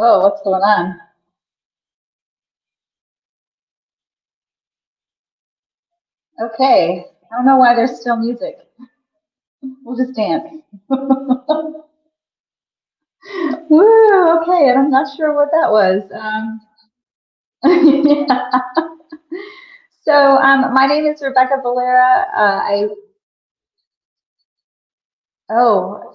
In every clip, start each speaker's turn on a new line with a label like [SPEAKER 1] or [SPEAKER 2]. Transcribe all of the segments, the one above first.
[SPEAKER 1] Whoa, what's going on? Okay. I don't know why there's still music. We'll just dance. Woo, okay, and I'm not sure what that was. Yeah. So, my name is Rebecca Valera. Oh,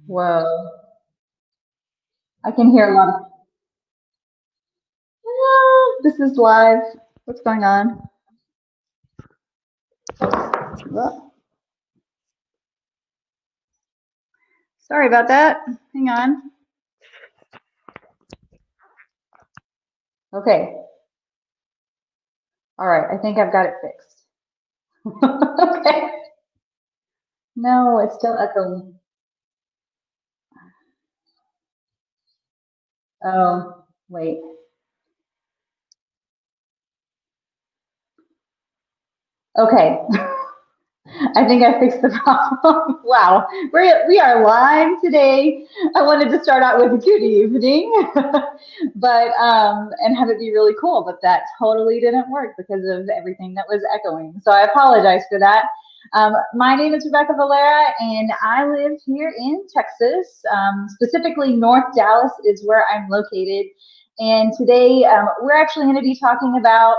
[SPEAKER 1] whoa. I can hear a lot of, this is live. What's going on? Whoa. Sorry about that. Hang on. Okay. All right. I think I've got it fixed. Okay. No, it's still echoing. Oh, wait. Okay. I think I fixed the problem. Wow, we are live today. I wanted to start out with a good evening, but and have it be really cool, but that totally didn't work because of everything that was echoing. So I apologize for that. My name is Rebecca Valera, and I live here in Texas. Specifically, North Dallas is where I'm located. And today we're actually going to be talking about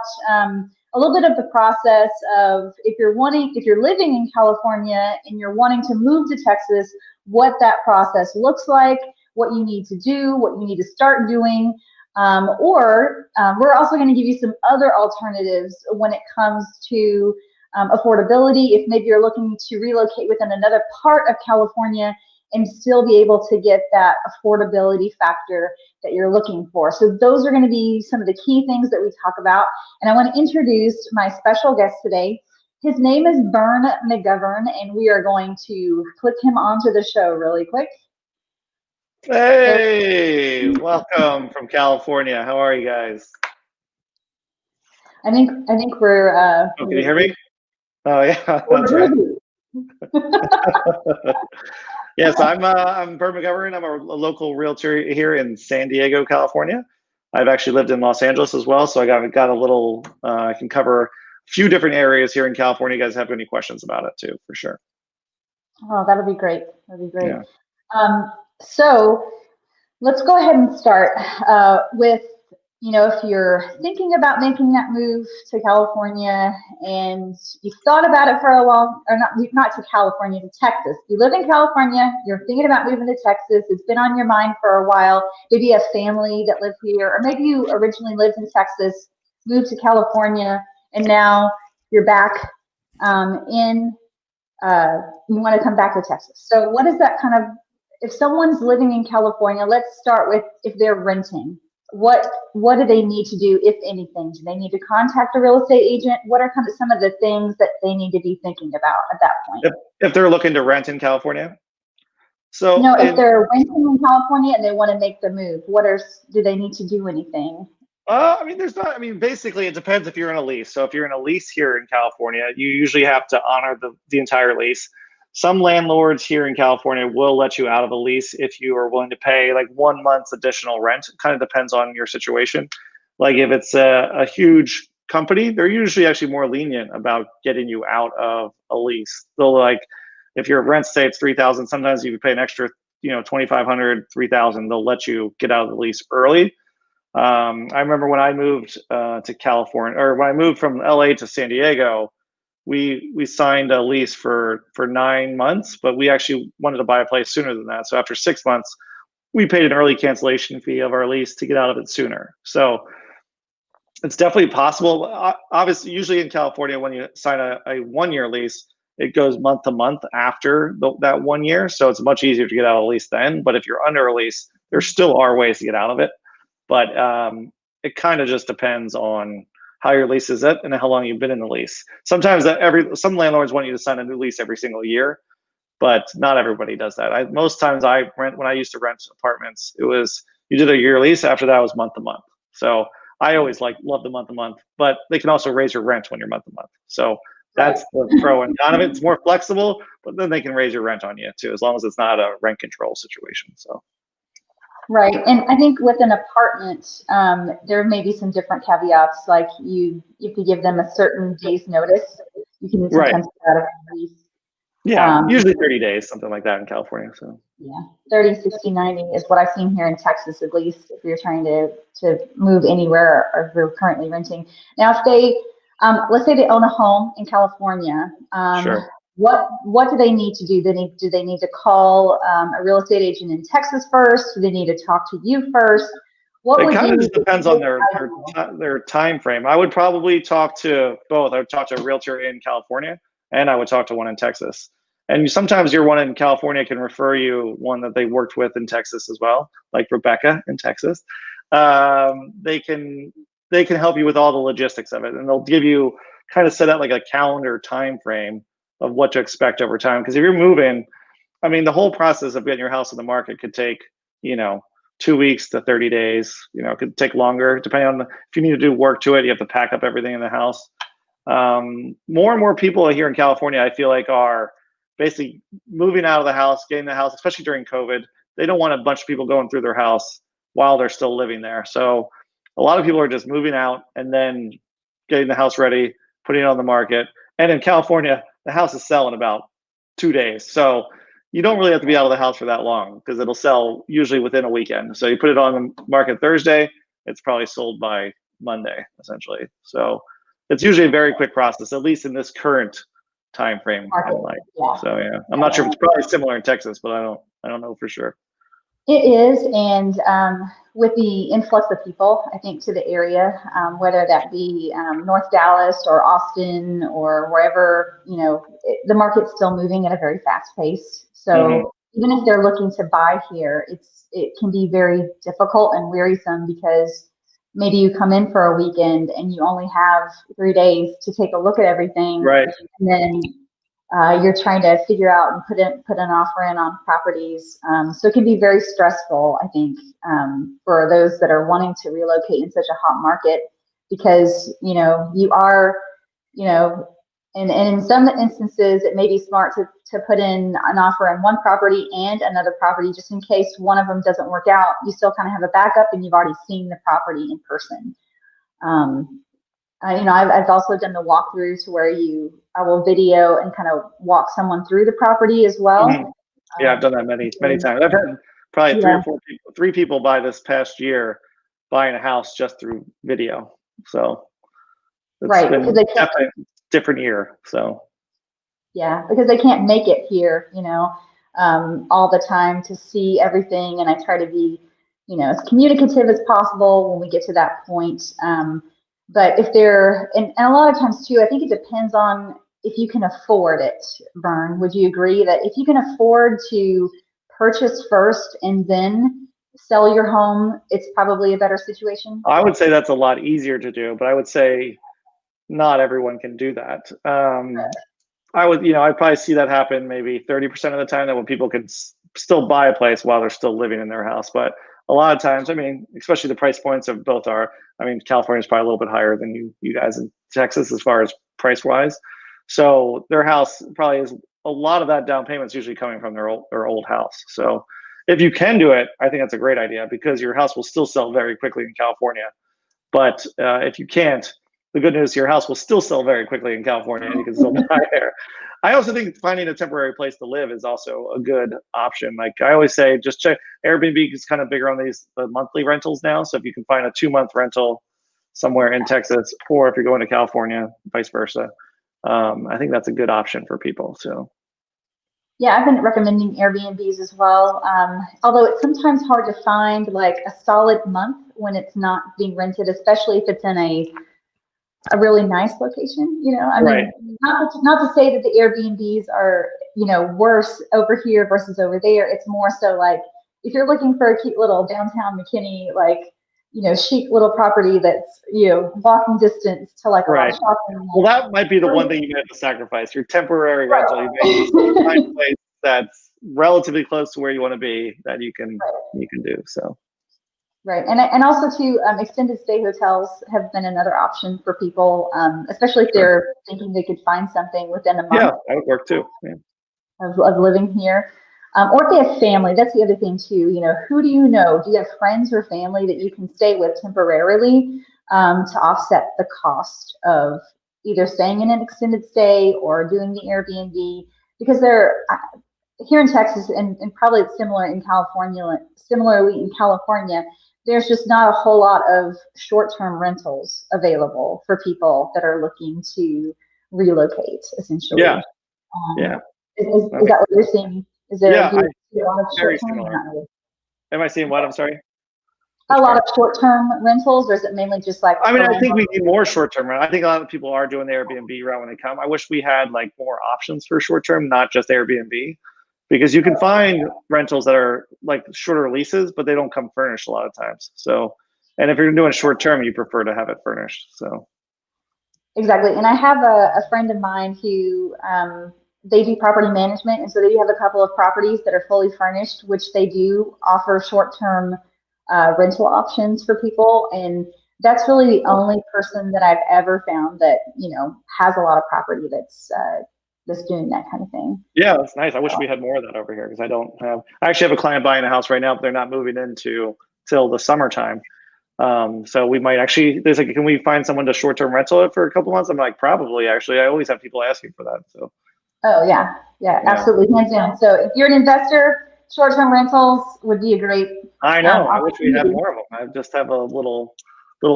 [SPEAKER 1] a little bit of the process of if you're living in California and you're wanting to move to Texas, what that process looks like, what you need to do, what you need to start doing, or we're also going to give you some other alternatives when it comes to affordability. If maybe you're looking to relocate within another part of California and still be able to get that affordability factor that you're looking for. So those are going to be some of the key things that we talk about. And I want to introduce my special guest today. His name is Bern McGovern, and we are going to put him onto the show really quick.
[SPEAKER 2] Hey, welcome from California. How are you guys?
[SPEAKER 1] I think we're
[SPEAKER 2] Oh, can you hear me? Oh, yeah, that's right.
[SPEAKER 1] we're
[SPEAKER 2] Yes, I'm Bern McGovern. I'm a local realtor here in San Diego, California. I've actually lived in Los Angeles as well, so I got a little. I can cover a few different areas here in California. You guys have any questions about it too, for sure.
[SPEAKER 1] Oh, that'll be great. That'll be great.
[SPEAKER 2] Yeah.
[SPEAKER 1] So let's go ahead and start with, if you're thinking about making that move to California and you've thought about it for a long, or not to California, to Texas. You live in California, you're thinking about moving to Texas, it's been on your mind for a while, maybe you have family that live here, or maybe you originally lived in Texas, moved to California, and now you're back in you want to come back to Texas. So what is that kind of, if someone's living in California, let's start with if they're renting, what do they need to do, if anything? Do they need to contact a real estate agent? What are kind of some of the things that they need to be thinking about at that point?
[SPEAKER 2] If they're looking to rent in California, so
[SPEAKER 1] No, if they're renting in California and they want to make the move, do they need to do anything?
[SPEAKER 2] I mean, there's not. I mean, basically, it depends if you're in a lease. So if you're in a lease here in California, you usually have to honor the entire lease. Some landlords here in California will let you out of a lease if you are willing to pay like 1 month's additional rent. It kind of depends on your situation. Like if it's a huge company, they're usually actually more lenient about getting you out of a lease. They'll like, if your rent say it's 3,000, sometimes if you pay an extra, 2,500, 3,000, they'll let you get out of the lease early. I remember when I moved to California, or when I moved from LA to San Diego, we signed a lease for 9 months, but we actually wanted to buy a place sooner than that. So after 6 months, we paid an early cancellation fee of our lease to get out of it sooner. So it's definitely possible. Obviously, usually in California, when you sign a 1 year lease, it goes month to month after that 1 year. So it's much easier to get out of a lease then. But if you're under a lease, there still are ways to get out of it. But it kind of just depends on how your lease is at and how long you've been in the lease. Sometimes some landlords want you to sign a new lease every single year, but not everybody does that. Most times when I used to rent apartments, it was you did a year lease. After that was month to month. So I always love the month to month, but they can also raise your rent when you're month to month. So That's the pro and con of it. It's more flexible, but then they can raise your rent on you too, as long as it's not a rent control situation. So.
[SPEAKER 1] Right, and I think with an apartment, there may be some different caveats, like you have to give them a certain day's notice. You can sometimes get out of the lease.
[SPEAKER 2] Yeah, usually 30 days, something like that in California. So
[SPEAKER 1] yeah, 30, 60, 90 is what I've seen here in Texas, at least, if you're trying to move anywhere or if you're currently renting. Now, if they, let's say they own a home in California,
[SPEAKER 2] sure.
[SPEAKER 1] What do they need to do? Do they need to call a real estate agent in Texas first? Do they need to talk to you first?
[SPEAKER 2] It kind of just depends on their time frame. I would probably talk to both. I would talk to a realtor in California, and I would talk to one in Texas. And sometimes your one in California can refer you one that they worked with in Texas as well, like Rebecca in Texas. They can help you with all the logistics of it, and they'll give you kind of set out like a calendar time frame of what to expect over time. Because if you're moving, I mean, the whole process of getting your house on the market could take, 2 weeks to 30 days. It could take longer depending on if you need to do work to it. You have to pack up everything in the house. More and more people here in California, I feel like, are basically moving out of the house, getting the house, especially during COVID. They don't want a bunch of people going through their house while they're still living there. So a lot of people are just moving out and then getting the house ready, putting it on the market. And in California, the house is selling about 2 days. So you don't really have to be out of the house for that long because it'll sell usually within a weekend. So you put it on the market Thursday, it's probably sold by Monday, essentially. So it's usually a very quick process, at least in this current time frame. So yeah, I'm not sure if it's probably similar in Texas, but I don't know for sure.
[SPEAKER 1] It is, and with the influx of people, I think, to the area, whether that be North Dallas or Austin or wherever, the market's still moving at a very fast pace. So even if they're looking to buy here, it can be very difficult and wearisome because maybe you come in for a weekend and you only have 3 days to take a look at everything,
[SPEAKER 2] right?
[SPEAKER 1] And then you're trying to figure out and put an offer in on properties. So it can be very stressful, I think, for those that are wanting to relocate in such a hot market because, you are, and in some instances, it may be smart to put in an offer on one property and another property just in case one of them doesn't work out. You still kind of have a backup and you've already seen the property in person. I've also done the walkthrough to where I will video and kind of walk someone through the property as well.
[SPEAKER 2] Yeah, I've done that many times. I've had probably 3 or 4 people, 3 people buy this past year buying a house just through video. So it's been definitely a different year. So
[SPEAKER 1] yeah, because they can't make it here, all the time to see everything. And I try to be, as communicative as possible when we get to that point. But if they're, and a lot of times too, I think it depends on if you can afford it, Bern. Would you agree that if you can afford to purchase first and then sell your home, it's probably a better situation?
[SPEAKER 2] I would say that's a lot easier to do, but I would say not everyone can do that. I'd probably see that happen maybe 30% of the time, that when people can still buy a place while they're still living in their house. But a lot of times, especially the price points of both California is probably a little bit higher than you guys in Texas as far as price wise. So their house probably is, a lot of that down payment is usually coming from their old house. So if you can do it, I think that's a great idea because your house will still sell very quickly in California. But if you can't, the good news, your house will still sell very quickly in California and you can still buy there. I also think finding a temporary place to live is also a good option. Like I always say, just check. Airbnb is kind of bigger on the monthly rentals now. So if you can find a 2-month rental somewhere in Texas, or if you're going to California, vice versa, I think that's a good option for people. So
[SPEAKER 1] yeah, I've been recommending Airbnbs as well. Although it's sometimes hard to find like a solid month when it's not being rented, especially if it's in a really nice location,
[SPEAKER 2] right.
[SPEAKER 1] Not to say that the Airbnbs are, worse over here versus over there. It's more so like, if you're looking for a cute little downtown McKinney, like, chic little property that's, walking distance to like a lot of shopping.
[SPEAKER 2] Well, that might be the one thing you have to sacrifice, your temporary rental. You may find a place that's relatively close to where you want to be that you can do. So
[SPEAKER 1] Right, and also too, extended stay hotels have been another option for people, especially if
[SPEAKER 2] Sure.
[SPEAKER 1] they're thinking they could find something within a month.
[SPEAKER 2] Yeah, that would work too. Yeah.
[SPEAKER 1] Of living here, or if they have family. That's the other thing too. You know, who do you know? Do you have friends or family that you can stay with temporarily to offset the cost of either staying in an extended stay or doing the Airbnb? Because they're here in Texas, and probably it's similar in California. Similarly in California, there's just not a whole lot of short-term rentals available for people that are looking to relocate, essentially.
[SPEAKER 2] Yeah. Yeah.
[SPEAKER 1] Is that what you're seeing? Is there
[SPEAKER 2] Yeah,
[SPEAKER 1] a lot of
[SPEAKER 2] very
[SPEAKER 1] short-term?
[SPEAKER 2] similar. Am I seeing what? I'm sorry.
[SPEAKER 1] A lot of short-term rentals, or is it mainly just like?
[SPEAKER 2] I mean, I think we need more short-term. I think a lot of people are doing the Airbnb route when they come. I wish we had like more options for short-term, not just Airbnb, because you can find rentals that are like shorter leases, but they don't come furnished a lot of times. So, and if you're doing short-term, you prefer to have it furnished. So.
[SPEAKER 1] Exactly, and I have a friend of mine who they do property management, and so they do have a couple of properties that are fully furnished, which they do offer short-term rental options for people, and that's really the only person that I've ever found that has a lot of property that's doing that kind of thing.
[SPEAKER 2] Yeah, that's nice. I wish we had more of that over here because I actually have a client buying a house right now, but they're not moving into till the summertime. So we might actually, there's like, can we find someone to short-term rental it for a couple months? I'm like, probably. Actually, I always have people asking for that. So.
[SPEAKER 1] Oh yeah, absolutely, hands down. So if you're an investor, short-term rentals would be a great.
[SPEAKER 2] I know. I wish we had more of them. I just have a little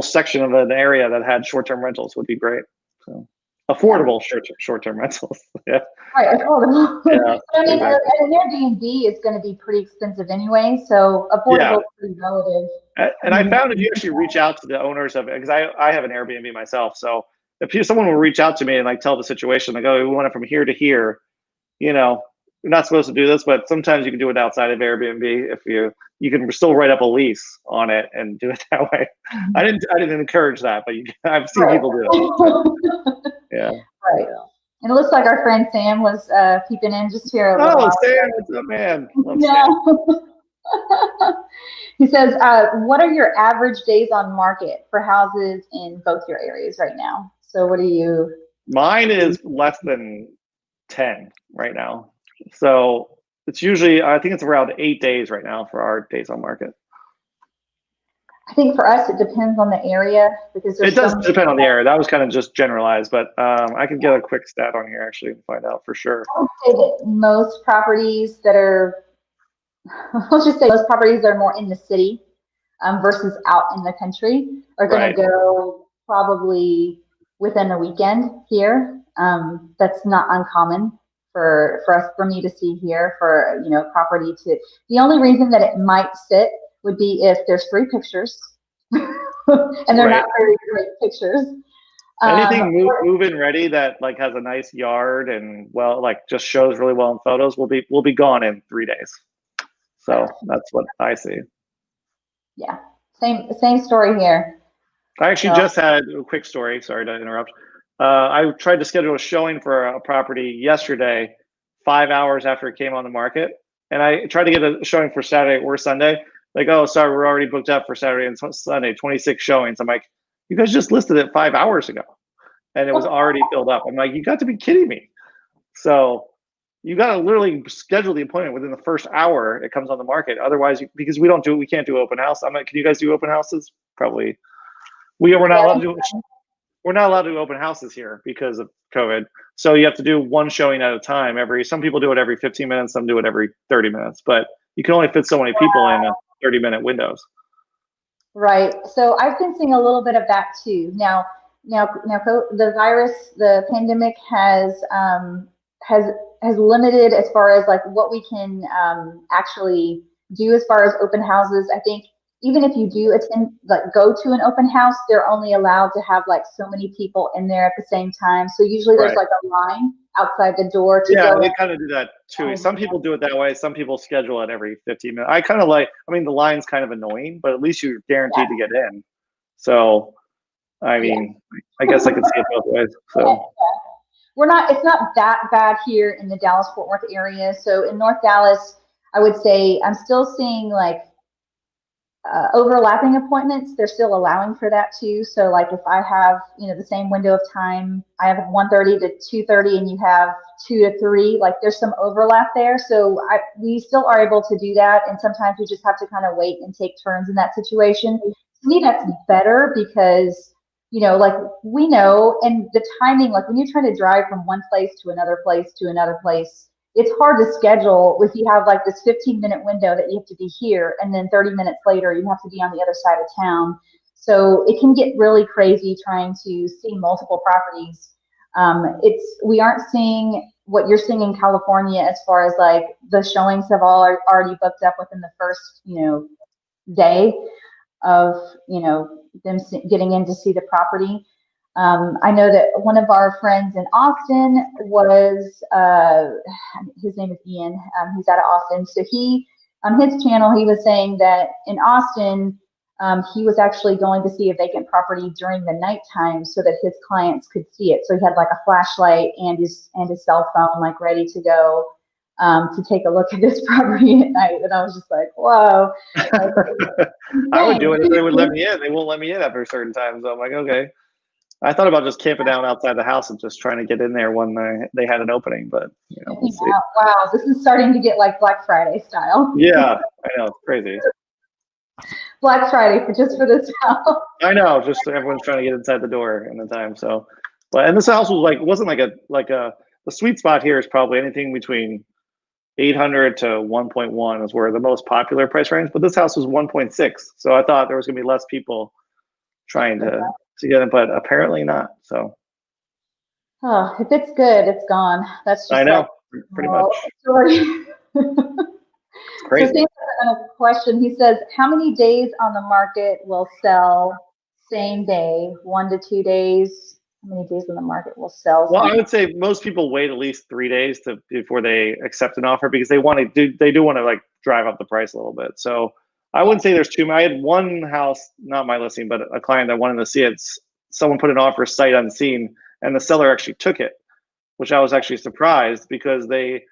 [SPEAKER 2] section of an area that had short-term rentals would be great. So affordable short-term rentals. Yeah.
[SPEAKER 1] Right, affordable.
[SPEAKER 2] Yeah.
[SPEAKER 1] I mean,
[SPEAKER 2] Exactly.
[SPEAKER 1] an Airbnb is going to be pretty expensive anyway, so affordable is pretty relative.
[SPEAKER 2] And I found if you actually reach out to the owners of it, because I have an Airbnb myself, so if someone will reach out to me and like tell the situation, like, oh, we want it from here to here, you're not supposed to do this, but sometimes you can do it outside of Airbnb if you can still write up a lease on it and do it that way. I didn't encourage that, but I've seen people do it. Yeah.
[SPEAKER 1] Right. And it looks like our friend Sam was peeping in just here a little
[SPEAKER 2] while.
[SPEAKER 1] Oh,
[SPEAKER 2] Sam, what's up, man?
[SPEAKER 1] Sam. He says, what are your average days on market for houses in both your areas right now? So what are you?
[SPEAKER 2] Mine is less than 10 right now. So it's usually, I think it's around 8 days right now for our days on market.
[SPEAKER 1] I think for us, it depends on the area because
[SPEAKER 2] it does depend on the area. That was kind of just generalized, but I can get a quick stat on here actually and find out for sure.
[SPEAKER 1] I would say that most properties that are, let's just say most properties that are more in the city versus out in the country are going to go probably within a weekend here. That's not uncommon for me to see here for property to. The only reason that it might sit would be if there's 3 pictures and they're not very great pictures.
[SPEAKER 2] Anything move-in ready that like has a nice yard and just shows really well in photos will be gone in 3 days. So that's what I see.
[SPEAKER 1] Yeah, same story here.
[SPEAKER 2] I actually just had a quick story. Sorry to interrupt. I tried to schedule a showing for a property yesterday, 5 hours after it came on the market, and I tried to get a showing for Saturday or Sunday. Like, oh, sorry, we're already booked up for Saturday and Sunday, 26 showings. I'm like, you guys just listed it 5 hours ago, and it was already filled up. I'm like, you got to be kidding me. So you got to literally schedule the appointment within the first hour it comes on the market. Otherwise, because we can't do open house. I'm like, can you guys do open houses? Probably. We're not allowed to do. We're not allowed to do open houses here because of COVID. So you have to do one showing at a time. Some people do it every 15 minutes, some do it every 30 minutes, but you can only fit so many people in a 30-minute windows.
[SPEAKER 1] Right. So I've been seeing a little bit of that too. Now the virus, the pandemic has limited as far as like what we can actually do as far as open houses. I think even if you do go to an open house, they're only allowed to have like so many people in there at the same time. So usually there's like a line outside the door to go.
[SPEAKER 2] They kind of do that too. Some people do it that way. Some people schedule it every 15 minutes. I kind of the line's kind of annoying, but at least you're guaranteed to get in. So, I mean, I guess I could see it both ways. So.
[SPEAKER 1] It's not that bad here in the Dallas-Fort Worth area. So in North Dallas, I would say I'm still seeing like overlapping appointments, they're still allowing for that too. So like if I have, the same window of time, I have 1:30 to 2:30 and you have 2 to 3, like there's some overlap there. So we still are able to do that. And sometimes we just have to kind of wait and take turns in that situation. To me, that's better because, like we know, and the timing, like when you're trying to drive from one place to another place to another place, it's hard to schedule if you have like this 15-minute window that you have to be here and then 30 minutes later you have to be on the other side of town. So it can get really crazy trying to see multiple properties. We aren't seeing what you're seeing in California as far as like the showings have all already booked up within the first, day of, them getting in to see the property. I know that one of our friends in Austin was, his name is Ian, he's out of Austin. So he, on his channel, he was saying that in Austin, he was actually going to see a vacant property during the nighttime so that his clients could see it. So he had like a flashlight and his cell phone like ready to go to take a look at this property at night. And I was just like, whoa.
[SPEAKER 2] I would do it if they would let me in. They won't let me in after a certain time. So I'm like, okay. I thought about just camping down outside the house and just trying to get in there when they had an opening, but we'll see.
[SPEAKER 1] Wow, this is starting to get like Black Friday style.
[SPEAKER 2] Yeah, I know, it's crazy.
[SPEAKER 1] Black Friday for this house.
[SPEAKER 2] I know, just everyone's trying to get inside the door in the time. So, and this house was like, wasn't the sweet spot here is probably anything between 800 to 1.1 is where the most popular price range, but this house was 1.6. So I thought there was gonna be less people trying to get it, but apparently not. So,
[SPEAKER 1] if it's good, it's gone. That's just
[SPEAKER 2] I know, pretty much.
[SPEAKER 1] Story.
[SPEAKER 2] It's crazy.
[SPEAKER 1] So Sam's a question. He says, how many days on the market will sell same day? 1 to 2 days? How many days on the market will sell?
[SPEAKER 2] Well, I would say most people wait at least 3 days before they accept an offer because they do want to like drive up the price a little bit. So I wouldn't say there's too many. I had one house, not my listing, but a client that wanted to see it. Someone put an offer sight unseen, and the seller actually took it, which I was actually surprised because it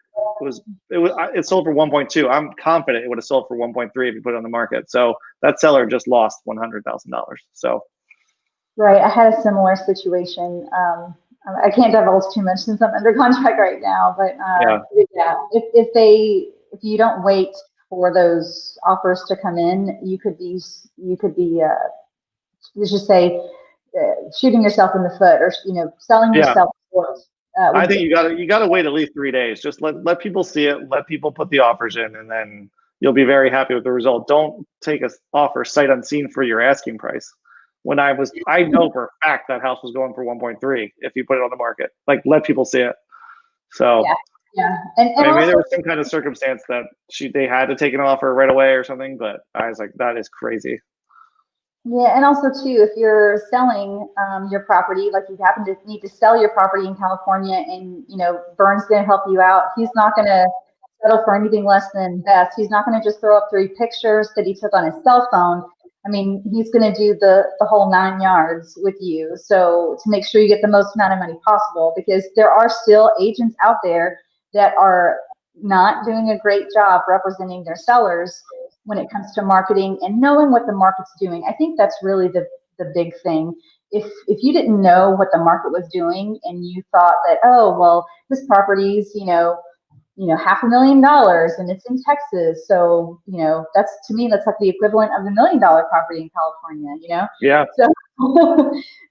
[SPEAKER 2] sold for 1.2. I'm confident it would have sold for 1.3 if you put it on the market. So that seller just lost $100,000. So. Right,
[SPEAKER 1] I had a similar situation. I can't divulge too much since I'm under contract right now, but yeah, if you don't wait for those offers to come in, you could be let's just say shooting yourself in the foot or selling yourself short.
[SPEAKER 2] I think you gotta wait at least 3 days. Just let people see it, let people put the offers in, and then you'll be very happy with the result. Don't take an offer sight unseen for your asking price. When I know for a fact that house was going for 1.3 if you put it on the market. Like, let people see it. So
[SPEAKER 1] yeah. And
[SPEAKER 2] maybe
[SPEAKER 1] also,
[SPEAKER 2] there was some kind of circumstance that they had to take an offer right away or something, but I was like, that is crazy.
[SPEAKER 1] Yeah, and also too, if you're selling your property, like you happen to need to sell your property in California, and Bern's going to help you out. He's not going to settle for anything less than best. He's not going to just throw up 3 pictures that he took on his cell phone. I mean, he's going to do the whole 9 yards with you. So to make sure you get the most amount of money possible, because there are still agents out there that are not doing a great job representing their sellers when it comes to marketing and knowing what the market's doing. I think that's really the big thing. If you didn't know what the market was doing and you thought that, oh, well, this property's, $500,000 and it's in Texas. So, that's, to me, that's like the equivalent of the $1 million property in California,
[SPEAKER 2] Yeah.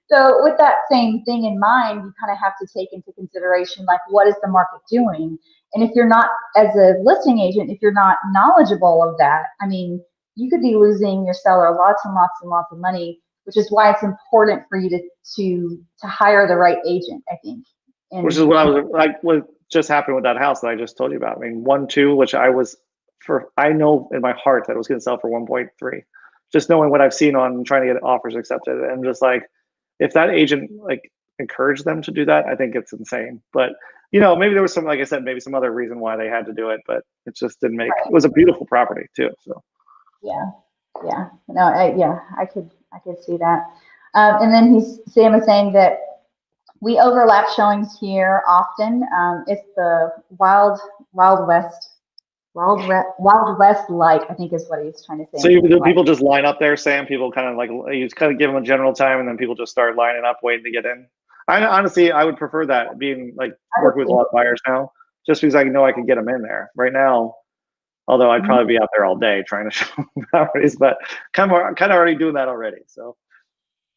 [SPEAKER 1] So with that same thing in mind, you kind of have to take into consideration, like, what is the market doing? And if you're not, as a listing agent, if you're not knowledgeable of that, I mean, you could be losing your seller lots and lots and lots of money, which is why it's important for you to hire the right agent, I think.
[SPEAKER 2] Which is what I was like, what just happened with that house that I just told you about. I mean, 1.2, which I know in my heart that it was going to sell for 1.3, just knowing what I've seen on trying to get offers accepted. And just like, if that agent like encouraged them to do that, I think it's insane. But maybe there was some, like I said, maybe some other reason why they had to do it, but it just didn't make. It was a beautiful property too. So.
[SPEAKER 1] Yeah. No, I could see that. And then Sam is saying that we overlap showings here often. It's the Wild West Wild West like, I think is what he's trying to say.
[SPEAKER 2] So do people just line up there, Sam? People kind of like, you just kind of give them a general time and then people just start lining up waiting to get in? Honestly, I would prefer that, being like working with a lot of buyers now, just because I know I can get them in there. Right now, although I'd probably be out there all day trying to show properties, but kind of already doing that already. So.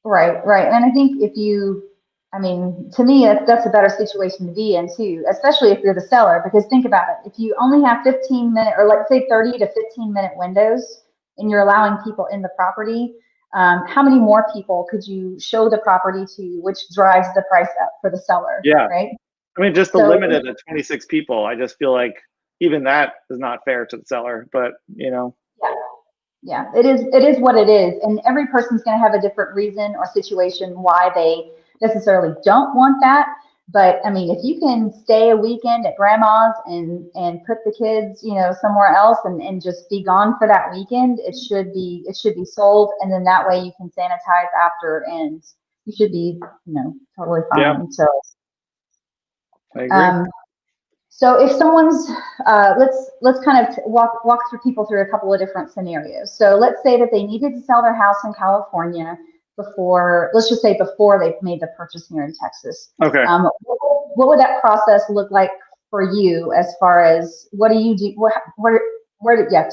[SPEAKER 2] Right.
[SPEAKER 1] And I think to me, that's a better situation to be in too, especially if you're the seller, because think about it. If you only have 15-minute, or let's say 30 to 15-minute windows, and you're allowing people in the property, how many more people could you show the property to, which drives the price up for the seller?
[SPEAKER 2] Yeah.
[SPEAKER 1] Right.
[SPEAKER 2] I mean, just to limit it at 26 people, I just feel like even that is not fair to the seller, but
[SPEAKER 1] Yeah, it is what it is. And every person's going to have a different reason or situation why they necessarily don't want that. But I mean, if you can stay a weekend at grandma's and put the kids, somewhere else and just be gone for that weekend, it should be sold. And then that way you can sanitize after and you should be, totally fine.
[SPEAKER 2] Yeah.
[SPEAKER 1] So
[SPEAKER 2] I agree.
[SPEAKER 1] So if someone's, let's kind of walk people through a couple of different scenarios. So let's say that they needed to sell their house in California before, let's just say before they've made the purchase here in Texas.
[SPEAKER 2] Okay.
[SPEAKER 1] What would that process look like for you as far as what do you do?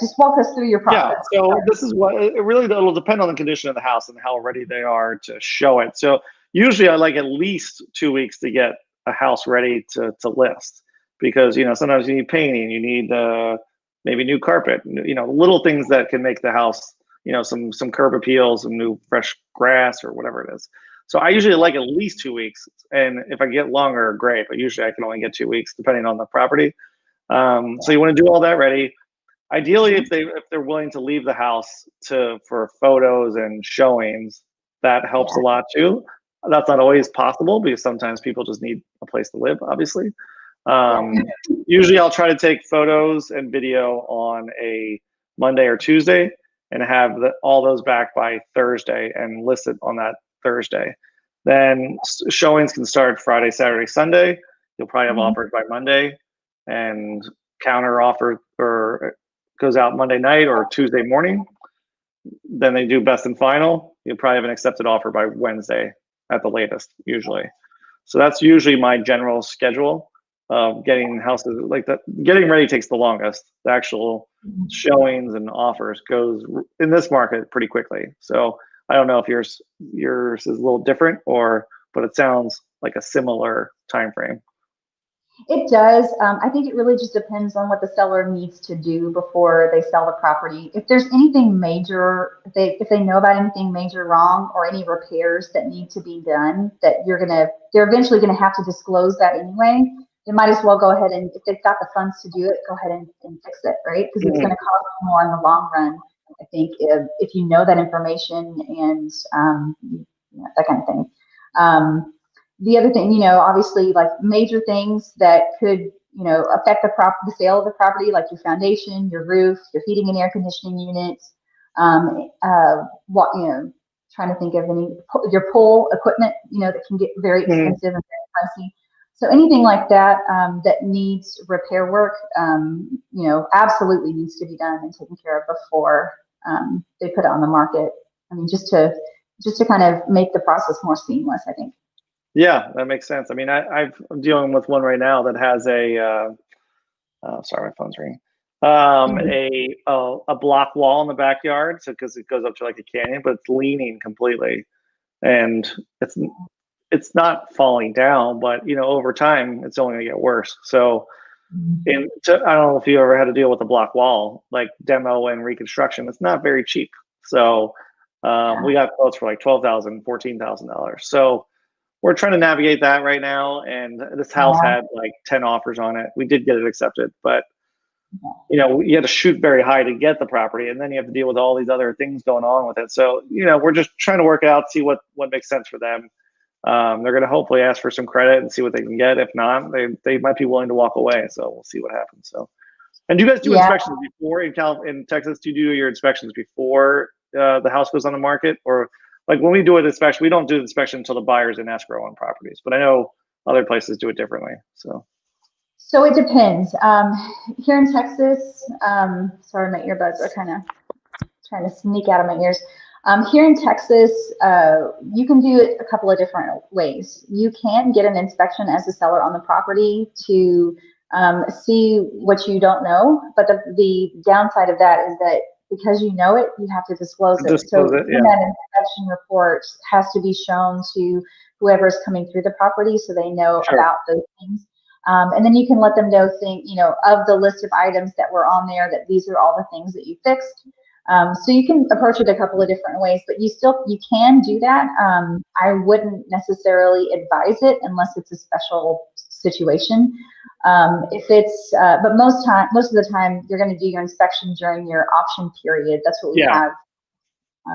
[SPEAKER 1] Just walk us through your process.
[SPEAKER 2] Yeah, so this is what, it'll depend on the condition of the house and how ready they are to show it. So usually I like at least 2 weeks to get a house ready to list. Because sometimes you need painting, you need maybe new carpet, little things that can make the house, some curb appeals, some new fresh grass or whatever it is. So I usually like at least 2 weeks, and if I get longer, great. But usually I can only get 2 weeks depending on the property. So you want to do all that ready. Ideally, if they're willing to leave the house for photos and showings, that helps a lot too. That's not always possible because sometimes people just need a place to live, obviously. Usually I'll try to take photos and video on a Monday or Tuesday and have all those back by Thursday and list it on that Thursday. Then showings can start Friday, Saturday, Sunday. You'll probably have offers by Monday, and counter offer or goes out Monday night or Tuesday morning. Then they do best and final. You'll probably have an accepted offer by Wednesday at the latest, usually. So that's usually my general schedule. Getting houses like that, getting ready takes the longest. The actual showings and offers goes in this market pretty quickly. So I don't know if yours is a little different, but it sounds like a similar time frame.
[SPEAKER 1] It does. I think it really just depends on what the seller needs to do before they sell the property. If there's anything major, if they know about anything major wrong or any repairs that need to be done, that they're eventually gonna have to disclose that anyway. They might as well go ahead and, if they've got the funds to do it, go ahead and fix it, right? Because it's going to cost more in the long run, I think, if you know that information and that kind of thing. The other thing, obviously, like major things that could, affect the sale of the property, like your foundation, your roof, your heating and air conditioning units. Trying to think of your pool equipment, that can get very expensive and very pricey. So anything like that that needs repair work, absolutely needs to be done and taken care of before they put it on the market. I mean, just to kind of make the process more seamless, I think.
[SPEAKER 2] Yeah, that makes sense. I mean, I'm dealing with one right now that has sorry, my phone's ringing. A block wall in the backyard, so because it goes up to like a canyon, but it's leaning completely, and it's not falling down, but over time it's only gonna get worse. So, I don't know if you ever had to deal with a block wall, like demo and reconstruction. It's not very cheap. So we got quotes for like $12,000, $14,000. So we're trying to navigate that right now. And this house had like 10 offers on it. We did get it accepted, but you had to shoot very high to get the property, and then you have to deal with all these other things going on with it. So we're just trying to work it out, see what makes sense for them. They're going to hopefully ask for some credit and see what they can get. If not, they might be willing to walk away. So we'll see what happens. So, and do you guys do inspections before in Texas? Do you do your inspections before the house goes on the market, or like when we do an inspection, we don't do the inspection until the buyer's in escrow on properties? But I know other places do it differently.
[SPEAKER 1] So it depends. Here in Texas, sorry, my earbuds are kind of trying to sneak out of my ears. Here in Texas, you can do it a couple of different ways. You can get an inspection as a seller on the property to see what you don't know, but the downside of that is that because you know it, you have to disclose it.
[SPEAKER 2] Disclose
[SPEAKER 1] So
[SPEAKER 2] it, yeah.
[SPEAKER 1] that inspection report has to be shown to whoever's coming through the property so they know
[SPEAKER 2] Sure.
[SPEAKER 1] about those things. And then you can let them know, of the list of items that were on there, that these are all the things that you fixed. So you can approach it a couple of different ways, but you can do that. I wouldn't necessarily advise it unless it's a special situation. But most of the time, you're going to do your inspection during your option period. That's what we have.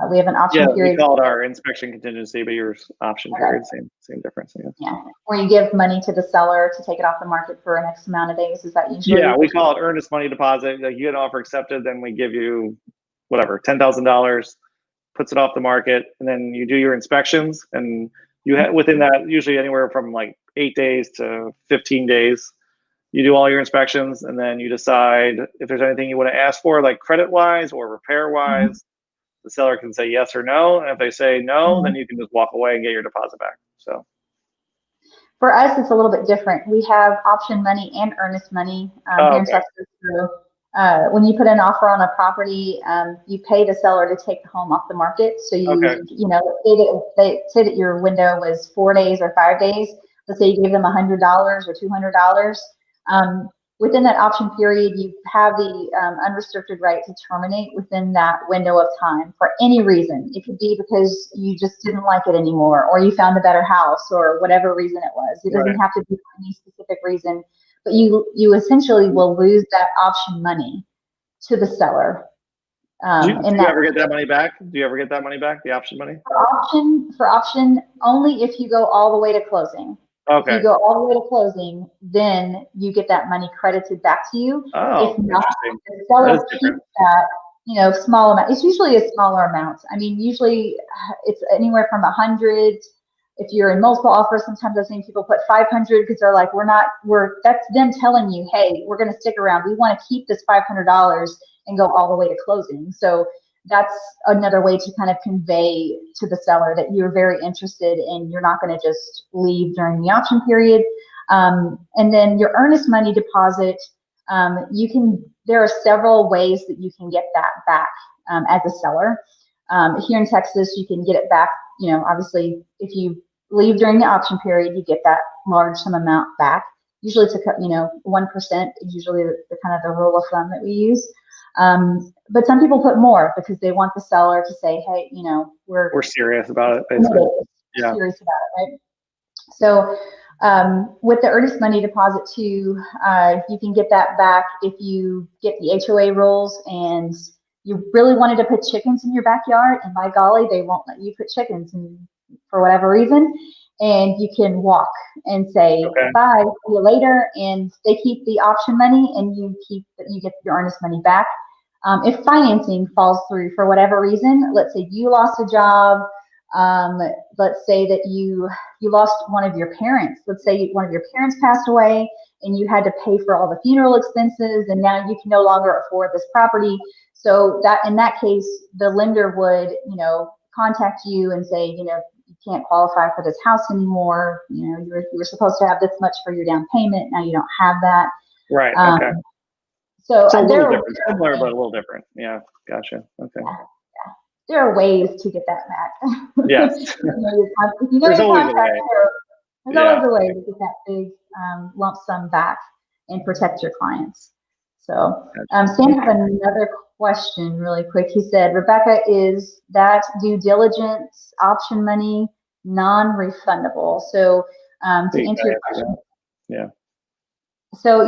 [SPEAKER 1] We have an option period.
[SPEAKER 2] We call it our inspection contingency, but yours option period, same difference.
[SPEAKER 1] Yeah, where you give money to the seller to take it off the market for an X amount of days. Is that usually?
[SPEAKER 2] Yeah, we call it earnest money deposit. Like, you get an offer accepted, then we give you whatever, $10,000, puts it off the market, and then you do your inspections, and you have within that usually anywhere from like 8 days to 15 days. You do all your inspections, and then you decide if there's anything you want to ask for, like credit-wise or repair-wise. Mm-hmm. The seller can say yes or no, and if they say no, mm-hmm. then you can just walk away and get your deposit back. So,
[SPEAKER 1] for us, it's a little bit different. We have option money and earnest money here in Texas. When you put an offer on a property, you pay the seller to take the home off the market. So say that your window was 4 days or 5 days. Let's say you gave them $100 or $200. Within that option period, you have the unrestricted right to terminate within that window of time for any reason. It could be because you just didn't like it anymore, or you found a better house, or whatever reason it was. It doesn't have to be for any specific reason, but you essentially will lose that option money to the seller.
[SPEAKER 2] Do you ever get that money back? Do you ever get that money back, the option money?
[SPEAKER 1] For option, only if you go all the way to closing.
[SPEAKER 2] Okay.
[SPEAKER 1] If you go all the way to closing, then you get that money credited back to you.
[SPEAKER 2] Oh,
[SPEAKER 1] if not, the seller keeps that, small amount. It's usually a smaller amount. I mean, usually it's anywhere from 100. If you're in multiple offers, sometimes I've seen people put 500 because they're like, that's them telling you, hey, we're going to stick around. We want to keep this $500 and go all the way to closing. So that's another way to kind of convey to the seller that you're very interested and you're not going to just leave during the option period. And then your earnest money deposit, there are several ways that you can get that back as a seller. Here in Texas, you can get it back. Obviously, if you leave during the option period, you get that large sum amount back. Usually it's 1% is usually the kind of the rule of thumb that we use. But some people put more because they want the seller to say, hey, we're
[SPEAKER 2] serious about it. Basically. Yeah.
[SPEAKER 1] Serious about it, right? So with the earnest money deposit too, you can get that back if you get the HOA rules and you really wanted to put chickens in your backyard, and by golly, they won't let you put chickens in for whatever reason. And you can walk and say, bye, see you later, and they keep the option money and you get your earnest money back. If financing falls through for whatever reason, let's say you lost a job, let's say that you lost one of your parents. Let's say one of your parents passed away and you had to pay for all the funeral expenses, and now you can no longer afford this property. So that in that case, the lender would, contact you and say, you can't qualify for this house anymore. You were supposed to have this much for your down payment. Now you don't have that.
[SPEAKER 2] Right. Okay.
[SPEAKER 1] So
[SPEAKER 2] a little different, similar, but a little different. Yeah. Gotcha. Okay.
[SPEAKER 1] Yeah. There are ways to get that back.
[SPEAKER 2] Yes.
[SPEAKER 1] There's always a way. There's always a way to get that big lump sum back and protect your clients. So Sam has another question really quick. He said, Rebecca, is that due diligence option money non-refundable? So to answer your question.
[SPEAKER 2] Yeah.
[SPEAKER 1] So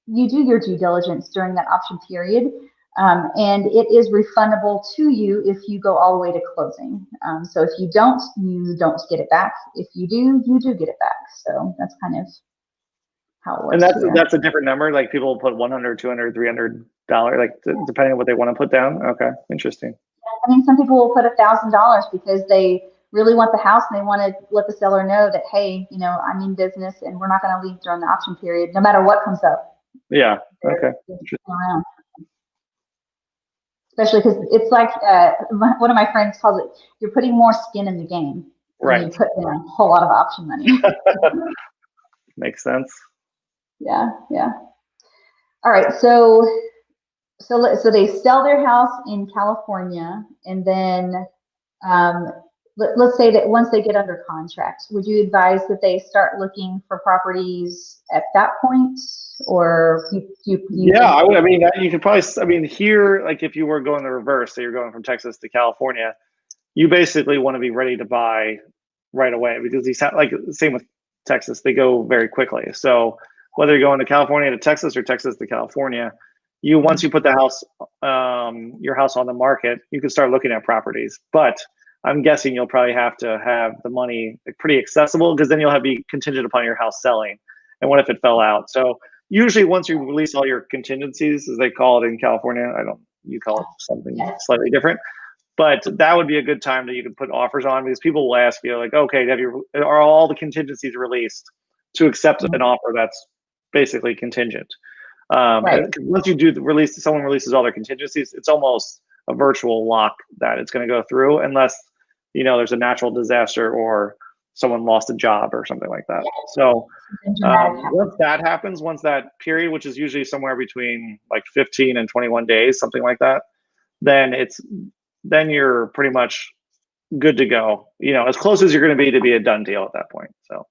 [SPEAKER 1] you do your due diligence during that option period, and it is refundable to you if you go all the way to closing. So if you don't get it back. If you do, you do get it back. So that's kind of how it works.
[SPEAKER 2] And that's a different number. Like people put $100, $200, $300, like depending on what they want to put down. Okay, interesting.
[SPEAKER 1] Some people will put $1,000 because they really want the house and they want to let the seller know that, hey, you know, I'm in business and we're not going to leave during the option period, no matter what comes up.
[SPEAKER 2] Yeah. Okay.
[SPEAKER 1] Around. Especially because it's like one of my friends calls it, you're putting more skin in the game when you put in a whole lot of option money.
[SPEAKER 2] Makes sense.
[SPEAKER 1] Yeah, yeah. All right, so they sell their house in California, and then let's say that once they get under contract, would you advise that they start looking for properties at that point, or you
[SPEAKER 2] yeah, I would. I mean, you could probably. I mean, here, like if you were going the reverse, so you're going from Texas to California, you basically want to be ready to buy right away, because these, like same with Texas, they go very quickly. So whether you're going to California to Texas or Texas to California, once you put the house, your house on the market, you can start looking at properties. But I'm guessing you'll probably have to have the money pretty accessible, because then you'll have to be contingent upon your house selling. And what if it fell out? So usually once you release all your contingencies, as they call it in California, you call it something slightly different. But that would be a good time that you can put offers on, because people will ask you like, okay, are all the contingencies released to accept an offer that's basically contingent? And once you do the release, someone releases all their contingencies, it's almost a virtual lock that it's going to go through, unless, you know, there's a natural disaster or someone lost a job or something like that. So once that happens, once that period, which is usually somewhere between like 15 and 21 days, something like that, then you're pretty much good to go, you know, as close as you're going to be a done deal at that point. So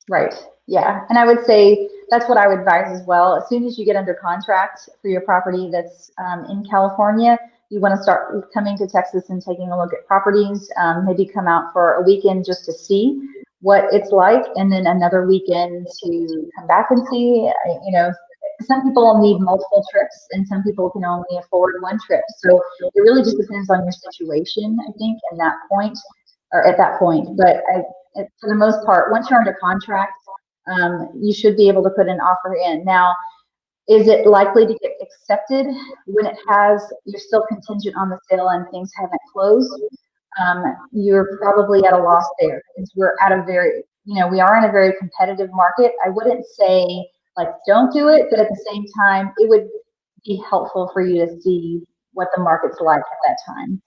[SPEAKER 1] right. Yeah. And I would say that's what I would advise as well. As soon as you get under contract for your property that's in California, you want to start coming to Texas and taking a look at properties, maybe come out for a weekend just to see what it's like, and then another weekend to come back and see. You know, some people need multiple trips and some people can only afford one trip. So it really just depends on your situation, I think, at that point. But for the most part, once you're under contract, you should be able to put an offer in. Now, is it likely to get accepted when you're still contingent on the sale and things haven't closed? You're probably at a loss there, because we are in a very competitive market. I wouldn't say like don't do it, but at the same time, it would be helpful for you to see what the market's like at that time.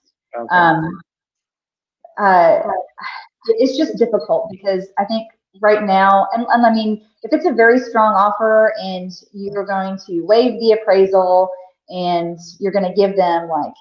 [SPEAKER 1] Okay. It's just difficult, because I think right now, and I mean, if it's a very strong offer and you're going to waive the appraisal and you're going to give them like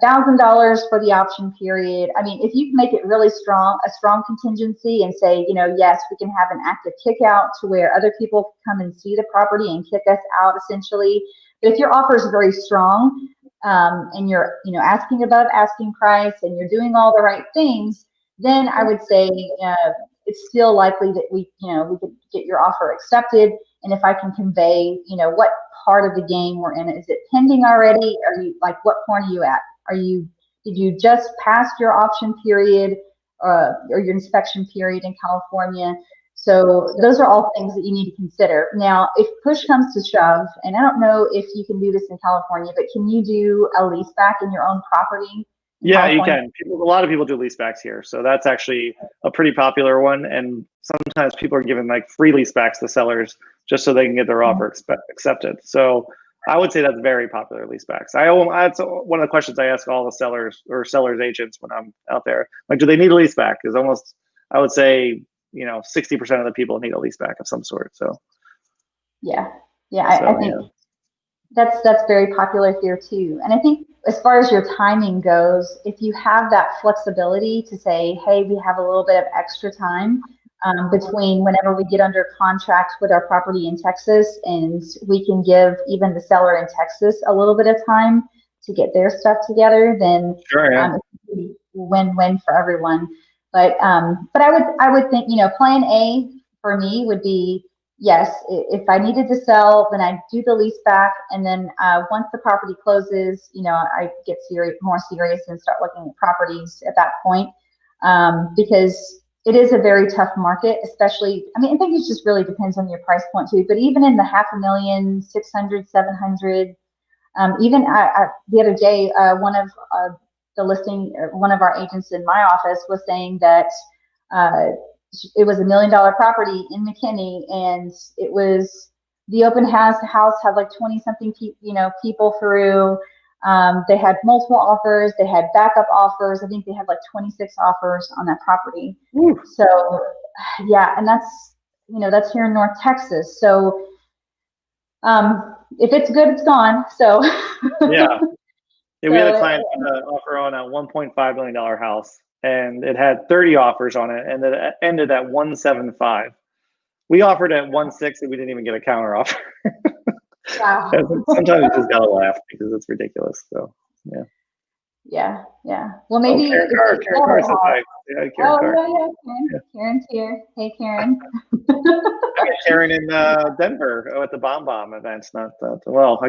[SPEAKER 1] $1,000 for the option period. I mean, if you can make it really strong, a strong contingency, and say, you know, yes, we can have an active kick out to where other people come and see the property and kick us out essentially. But if your offer is very strong, and you're, you know, asking above asking price and you're doing all the right things, then I would say it's still likely that we could get your offer accepted. And if I can convey, you know, what part of the game we're in, is it pending already? Are you like, what point are you at? Did you just pass your option period or your inspection period in California? So those are all things that you need to consider. Now, if push comes to shove, and I don't know if you can do this in California, but can you do a leaseback in your own property?
[SPEAKER 2] Yeah, you can. A lot of people do leasebacks here, so that's actually a pretty popular one. And sometimes people are giving like free leasebacks to sellers just so they can get their offer accepted. So I would say that's very popular, leasebacks. That's one of the questions I ask all the sellers or sellers agents when I'm out there. Like, do they need a leaseback? Because almost, I would say, you know, 60% of the people need a leaseback of some sort. So
[SPEAKER 1] yeah, I think that's very popular here too. And I think as far as your timing goes, if you have that flexibility to say, hey, we have a little bit of extra time between whenever we get under contract with our property in Texas, and we can give even the seller in Texas a little bit of time to get their stuff together, then it's a win-win for everyone. But I would think, you know, plan A for me would be, yes, if I needed to sell, then I do the lease back, and then once the property closes, you know, I get more serious and start looking at properties at that point, because it is a very tough market, especially, I mean, I think it just really depends on your price point too, but even in the $500,000, 600, 700, even the other day, one of the listing, or one of our agents in my office was saying that it was $1 million property in McKinney, and it was the open house had like 20 something people through. They had multiple offers. They had backup offers. I think they had like 26 offers on that property.
[SPEAKER 2] Ooh.
[SPEAKER 1] So yeah, and that's here in North Texas. So if it's good, it's gone. So
[SPEAKER 2] Yeah. We had a client offer on a $1.5 million house, and it had 30 offers on it, and it ended at 175. We offered at 1.6, and we didn't even get a counter offer.
[SPEAKER 1] Wow.
[SPEAKER 2] Sometimes you just gotta laugh because it's ridiculous. So
[SPEAKER 1] yeah. Well, maybe
[SPEAKER 2] Karen Carr said hi. Yeah, Karen Carr.
[SPEAKER 1] Yeah. Karen's here. Hey, Karen.
[SPEAKER 2] I met Karen in Denver at the Bomb events. I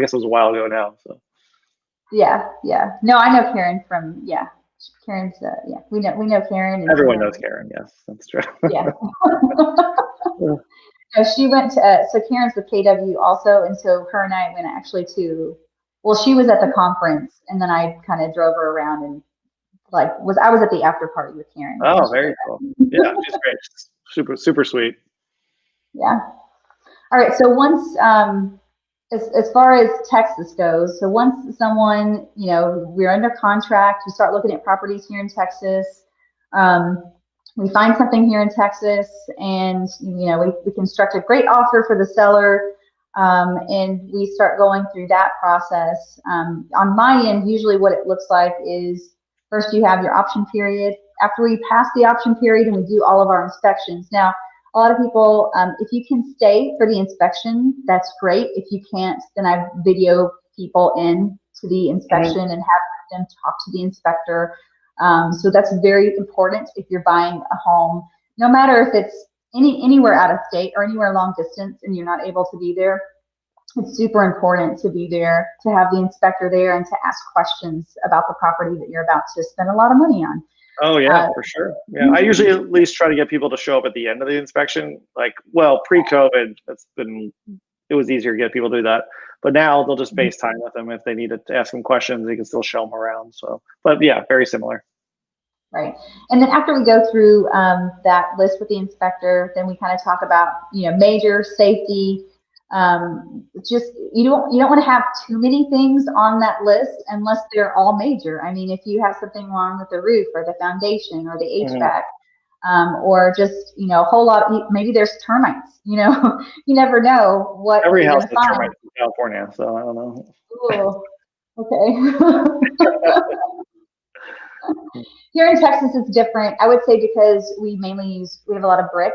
[SPEAKER 2] guess it was a while ago now. So.
[SPEAKER 1] Yeah. No, I know Karen from Karen's. We know Karen.
[SPEAKER 2] Everyone knows Karen. Yes, that's true.
[SPEAKER 1] Yeah. No, she went to, so Karen's with KW also, and so her and I went actually to, well, she was at the conference, and then I kind of drove her around and I was at the after party with Karen.
[SPEAKER 2] Oh, very cool. Yeah, she's great. Super, super sweet.
[SPEAKER 1] Yeah. All right. So once, as far as Texas goes, so once someone, we're under contract, we start looking at properties here in Texas. We find something here in Texas, and we construct a great offer for the seller, and we start going through that process. On my end, usually what it looks like is first you have your option period. After we pass the option period and we do all of our inspections. Now, a lot of people, if you can stay for the inspection, that's great. If you can't, then I video people in to the inspection and have them talk to the inspector. So that's very important if you're buying a home, no matter if it's anywhere out of state or anywhere long distance and you're not able to be there. It's super important to be there, to have the inspector there, and to ask questions about the property that you're about to spend a lot of money on.
[SPEAKER 2] Oh yeah, for sure. Yeah, I usually at least try to get people to show up at the end of the inspection. Pre-COVID, it was easier to get people to do that. But now they'll just FaceTime with them if they need to ask them questions. They can still show them around. So, but yeah, very similar.
[SPEAKER 1] Right. And then after we go through that list with the inspector, then we kind of talk about, major safety. You don't want to have too many things on that list unless they're all major. I mean, if you have something wrong with the roof or the foundation or the HVAC, or just, a whole lot, maybe there's termites, you never know what
[SPEAKER 2] every house has
[SPEAKER 1] find.
[SPEAKER 2] termites in California, so I don't know.
[SPEAKER 1] Ooh, okay. Here in Texas, it's different. I would say because we have a lot of brick.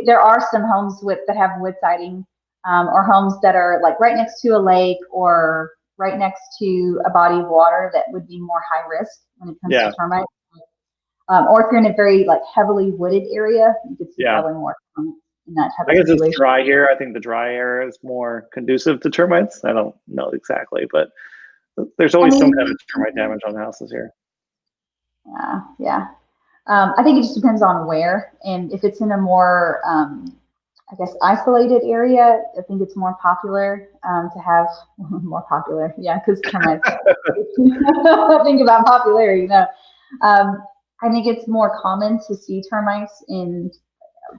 [SPEAKER 1] There are some homes that have wood siding, or homes that are like right next to a lake or right next to a body of water that would be more high risk when it comes to termites. Or if you're in a very heavily wooded area, you could see probably more termites in that type of situation. I guess
[SPEAKER 2] it's dry here. I think the dry area is more conducive to termites. I don't know exactly, but there's always some kind of termite damage on houses here.
[SPEAKER 1] Yeah. I think it just depends on where, and if it's in a more, isolated area, I think it's more popular to have more popular. Yeah, because termites. Think about popularity. I think it's more common to see termites in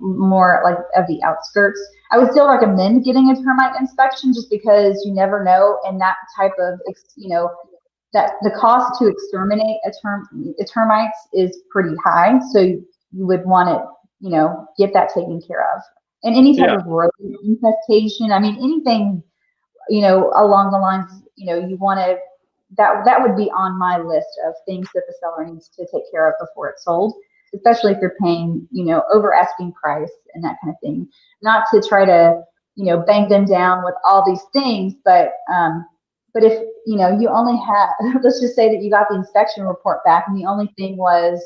[SPEAKER 1] more of the outskirts. I would still recommend getting a termite inspection just because you never know, and that type of that the cost to exterminate termites is pretty high. So you would want to, get that taken care of. And any type of rodent infestation, I mean, anything, along the lines, you want to, that would be on my list of things that the seller needs to take care of before it's sold, especially if you're paying, over asking price and that kind of thing. Not to try to, bang them down with all these things, but if, you only have, let's just say that you got the inspection report back and the only thing was,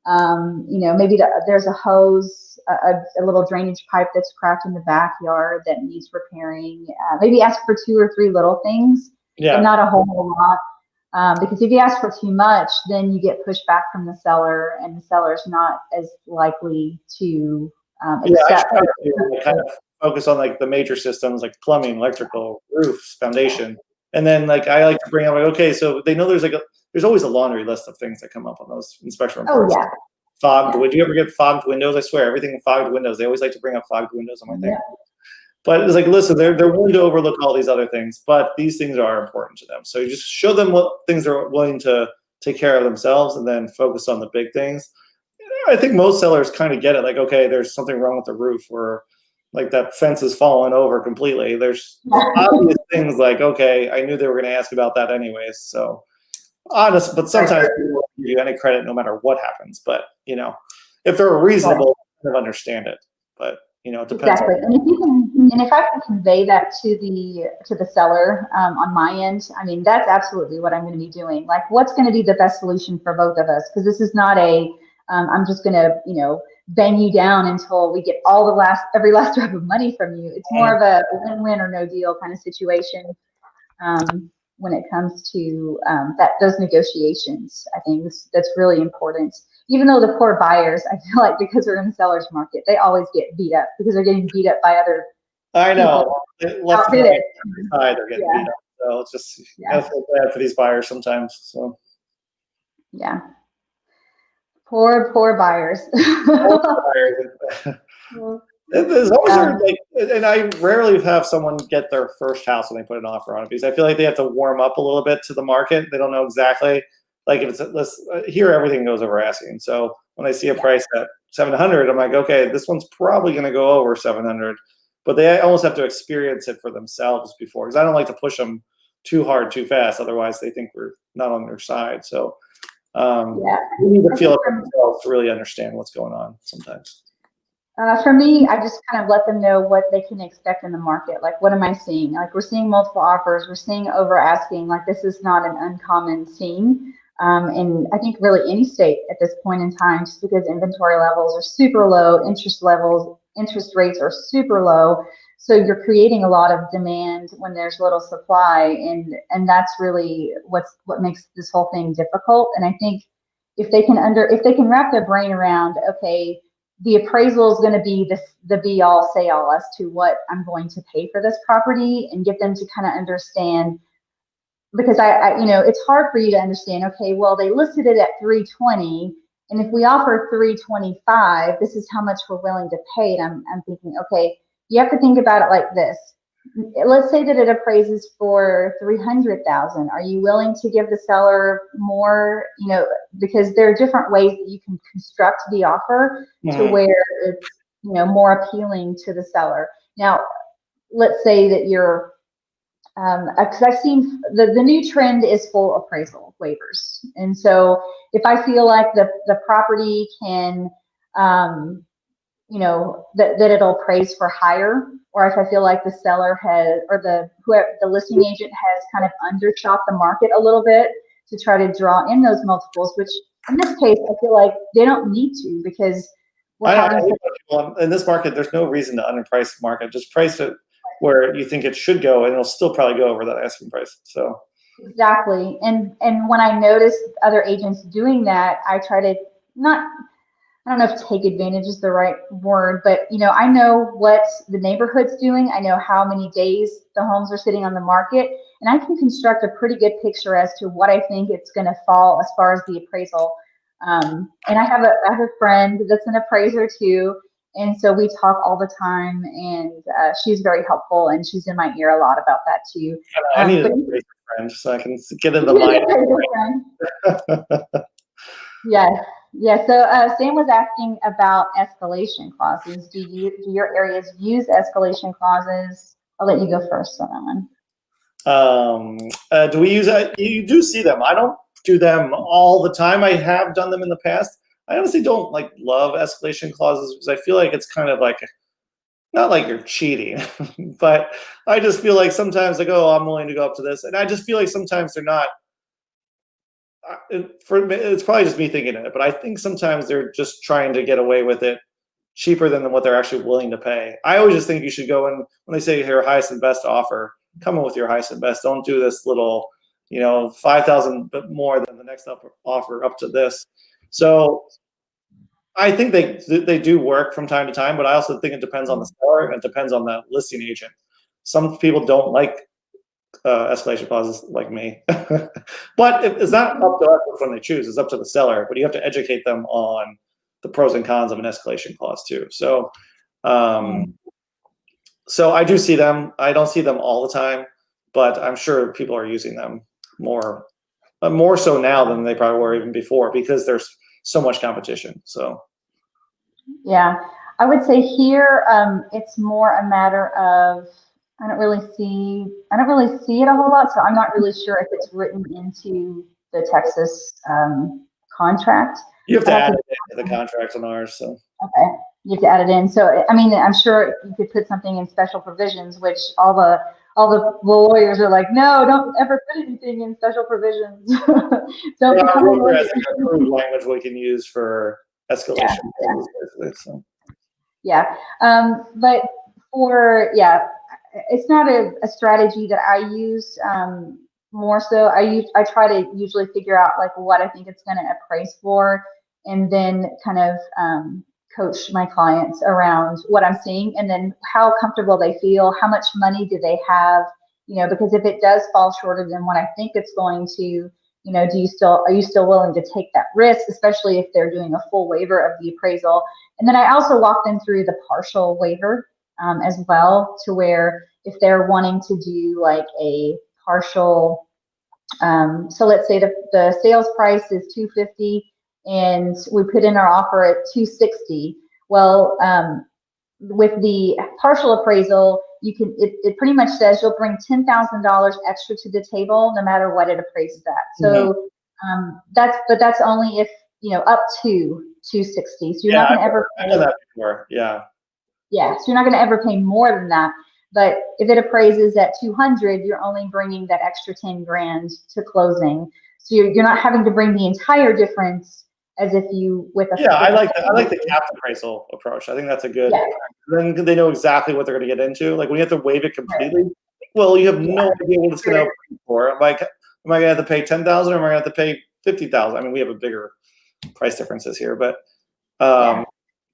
[SPEAKER 1] maybe there's a hose, a little drainage pipe that's cracked in the backyard that needs repairing. Maybe ask for 2 or 3 little things, but not a whole lot. Because if you ask for too much, then you get pushback from the seller, and the seller's not as likely to accept.
[SPEAKER 2] Kind of focus on the major systems like plumbing, electrical, roofs, foundation. And then like I like to bring up like, okay, so they know there's always a laundry list of things that come up on those inspection reports.
[SPEAKER 1] Oh yeah.
[SPEAKER 2] Fogged.
[SPEAKER 1] Yeah.
[SPEAKER 2] Would you ever get fogged windows? I swear, everything fogged windows. They always like to bring up fogged windows on my thing.
[SPEAKER 1] Yeah.
[SPEAKER 2] But it's like, listen, they're willing to overlook all these other things, but these things are important to them. So you just show them what things they're willing to take care of themselves, and then focus on the big things. I think most sellers kind of get it. Like, okay, there's something wrong with the roof, or like that fence is falling over completely. There's obvious things like, okay, I knew they were going to ask about that anyways. So honest, but sometimes people won't give you any credit no matter what happens. But you know, if they're reasonable, kind of understand it. But you know, it depends.
[SPEAKER 1] Exactly. And if you can, and if I can convey that to the seller on my end, I mean, that's absolutely what I'm going to be doing. Like, what's going to be the best solution for both of us? Because this is not a I'm just going to, you know, bang you down until we get every last drop of money from you. It's more of a win-win or no deal kind of situation when it comes to those negotiations. I think that's really important. Even though the poor buyers, I feel like because they're in the seller's market, they always get beat up because they're getting beat up by other
[SPEAKER 2] I know. Left and right side, they're getting beat up. So it's just I feel bad for these buyers sometimes. So
[SPEAKER 1] yeah. Poor buyers.
[SPEAKER 2] There's always like, and I rarely have someone get their first house when they put an offer on it, because I feel like they have to warm up a little bit to the market. They don't know exactly, like if it's here, everything goes over asking. So when I see a price at 700, I'm like, okay, this one's probably going to go over 700, but they almost have to experience it for themselves before, because I don't like to push them too hard, too fast. Otherwise, they think we're not on their side. So we need to feel it for themselves to really understand what's going on sometimes.
[SPEAKER 1] For me, I just kind of let them know what they can expect in the market. Like, what am I seeing? Like, we're seeing multiple offers. We're seeing over asking. Like, this is not an uncommon scene. And I think really any state at this point in time, just because inventory levels are super low, interest rates are super low. So you're creating a lot of demand when there's little supply. And that's really what makes this whole thing difficult. And I think if they can wrap their brain around, okay, the appraisal is going to be the be all say all as to what I'm going to pay for this property, and get them to kind of understand, because I you know, it's hard for you to understand, okay, well, they listed it at 320, and if we offer 325, this is how much we're willing to pay. And I'm thinking, okay, you have to think about it like this. Let's say that it appraises for 300,000. Are you willing to give the seller more? You know, because there are different ways that you can construct the offer to where it's, you know, more appealing to the seller. Now, let's say that you're, because I've seen the new trend is full appraisal waivers, and so if I feel like the property can, you know, that it'll appraise for higher, or if I feel like the seller has, or the listing agent has kind of undershot the market a little bit to try to draw in those multiples, which in this case I feel like they don't need to, because
[SPEAKER 2] in this market there's no reason to underprice the market. Just price it where you think it should go, and it'll still probably go over that asking price. So
[SPEAKER 1] exactly. And when I notice other agents doing that, I try to not, I don't know if take advantage is the right word, but you know, I know what the neighborhood's doing. I know how many days the homes are sitting on the market, and I can construct a pretty good picture as to what I think it's going to fall as far as the appraisal. And I have a friend that's an appraiser too, and so we talk all the time, and she's very helpful, and she's in my ear a lot about that too.
[SPEAKER 2] I need an appraiser friend so I can get in the mind.
[SPEAKER 1] Yes. Yeah, so Sam was asking about escalation clauses. Do your areas use escalation clauses? I'll let you go first on that
[SPEAKER 2] one. Do we use that? You do see them. I don't do them all the time. I have done them in the past. I honestly don't like love escalation clauses, because I feel like it's kind of like, not like you're cheating, but I just feel like sometimes like, oh, I'm willing to go up to this, and I just feel like sometimes they're not. For me, it's probably just me thinking it, but I think sometimes they're just trying to get away with it cheaper than what they're actually willing to pay. I always just think you should go in, when they say your highest and best offer, come in with your highest and best. Don't do this little, you know, 5,000 but more than the next offer up to this. So I think they do work from time to time, but I also think it depends on the seller, and it depends on the listing agent. Some people don't like escalation clauses like me. But it's not up to us which one they choose. It's up to the seller. But you have to educate them on the pros and cons of an escalation clause too. So, so I do see them. I don't see them all the time, but I'm sure people are using them more so now than they probably were even before because there's so much competition. So,
[SPEAKER 1] yeah, I would say here it's more a matter of I don't really see it a whole lot, so I'm not really sure if it's written into the Texas contract.
[SPEAKER 2] you have to add it into the contracts on ours. So
[SPEAKER 1] okay, you have to add it in. So I mean, I'm sure you could put something in special provisions, which all the lawyers are like, no, don't ever put anything in special provisions. Don't become a lawyer.
[SPEAKER 2] Approved language we can use for escalation.
[SPEAKER 1] Yeah. So. Yeah, but it's not a strategy that I use. More so, I try to usually figure out like what I think it's going to appraise for, and then kind of coach my clients around what I'm seeing, and then how comfortable they feel, how much money do they have, because if it does fall shorter than what I think it's going to, are you still willing to take that risk, especially if they're doing a full waiver of the appraisal. And then I also walk them through the partial waiver as well, to where if they're wanting to do like a partial, so let's say the sales price is $250 and we put in our offer at $260. Well, with the partial appraisal, it pretty much says you'll bring $10,000 extra to the table no matter what it appraises at. So that's only if up to 260. So you're not going to ever pay
[SPEAKER 2] that before. Yeah,
[SPEAKER 1] so you're not going to ever pay more than that. But if it appraises at 200, you're only bringing that extra 10 grand to closing. So you're not having to bring the entire difference as if you with a
[SPEAKER 2] I like the capped appraisal approach. I think that's a good. Then they know exactly what they're going to get into. Like when you have to waive it completely, well, you have no idea what it's going to appraise for. Am I going to have to pay $10,000 or am I going to have to pay $50,000? I mean, we have a bigger price differences here, but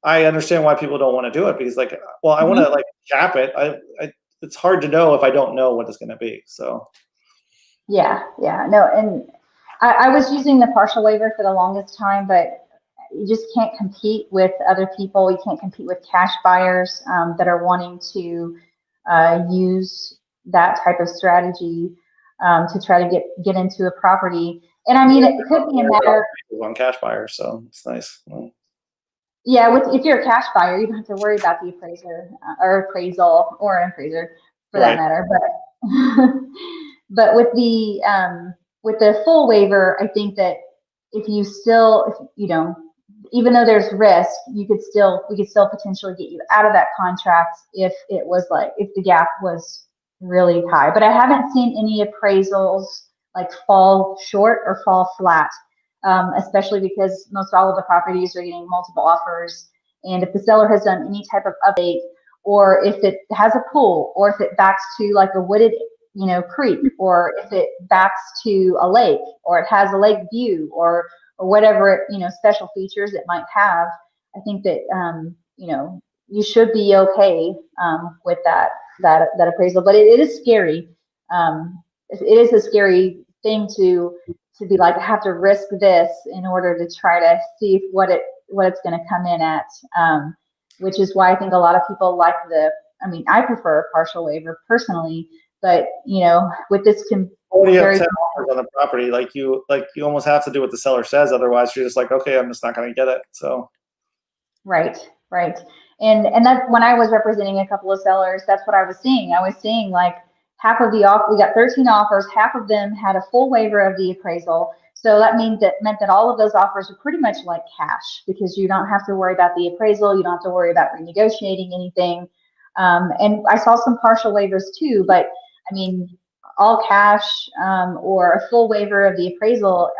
[SPEAKER 2] I understand why people don't want to do it because, like, well, I want to like cap it. It's hard to know if I don't know what it's going to be. So.
[SPEAKER 1] No, and I was using the partial waiver for the longest time, but you just can't compete with other people. You can't compete with cash buyers that are wanting to use that type of strategy to try to get into a property. And I mean, it could be a matter
[SPEAKER 2] on cash buyers, so it's nice.
[SPEAKER 1] Yeah, if you're a cash buyer, you don't have to worry about the appraiser or appraisal or an appraiser for that matter. But but with the full waiver, I think that if even though there's risk, we could still potentially get you out of that contract if the gap was really high. But I haven't seen any appraisals like fall short or fall flat. Especially because most all of the properties are getting multiple offers. And if the seller has done any type of update, or if it has a pool, or if it backs to like a wooded, creek, or if it backs to a lake, or it has a lake view, or whatever, special features it might have, I think that, you should be okay with that appraisal. But it is scary. It is a scary thing to be like, I have to risk this in order to try to see what it's going to come in at, which is why I think a lot of people like I prefer a partial waiver personally, but with this
[SPEAKER 2] when you have 10 offers on the property, like you almost have to do what the seller says, otherwise you're just like, okay, I'm just not going to get it. So
[SPEAKER 1] right, and that's when I was representing a couple of sellers, that's what I was seeing. I was seeing like half of the we got 13 offers, half of them had a full waiver of the appraisal. So that meant that all of those offers are pretty much like cash, because you don't have to worry about the appraisal, you don't have to worry about renegotiating anything. And I saw some partial waivers too, but I mean, all cash or a full waiver of the appraisal,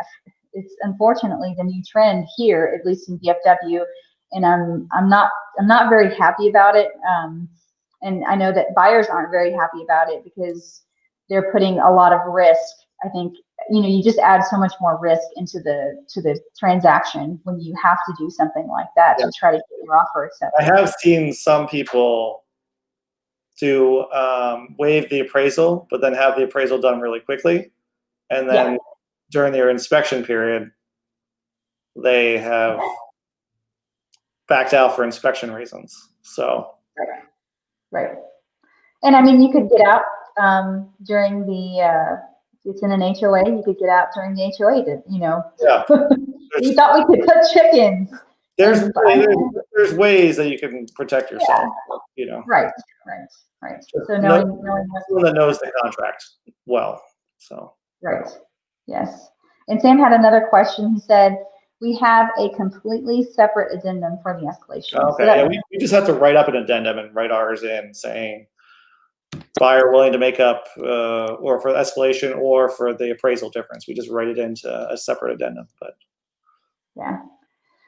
[SPEAKER 1] it's unfortunately the new trend here, at least in DFW, and I'm not very happy about it. And I know that buyers aren't very happy about it because they're putting a lot of risk. I think, you just add so much more risk into the transaction when you have to do something like that to try to get your offer accepted.
[SPEAKER 2] I have seen some people to waive the appraisal, but then have the appraisal done really quickly. And then during their inspection period, they have backed out for inspection reasons. So.
[SPEAKER 1] Right. And I mean, you could get out during the, if it's in an HOA, you could get out during the HOA to, you know.
[SPEAKER 2] Yeah.
[SPEAKER 1] We thought we could put chickens.
[SPEAKER 2] There's ways that you can protect yourself, you know.
[SPEAKER 1] Right. So knowing
[SPEAKER 2] someone that knows the contract well, so.
[SPEAKER 1] Right, yes. And Sam had another question. He said, we have a completely separate addendum for the escalation.
[SPEAKER 2] Okay,
[SPEAKER 1] so
[SPEAKER 2] we just have to write up an addendum and write ours in saying buyer willing to make up or for the escalation or for the appraisal difference. We just write it into a separate addendum. But
[SPEAKER 1] yeah.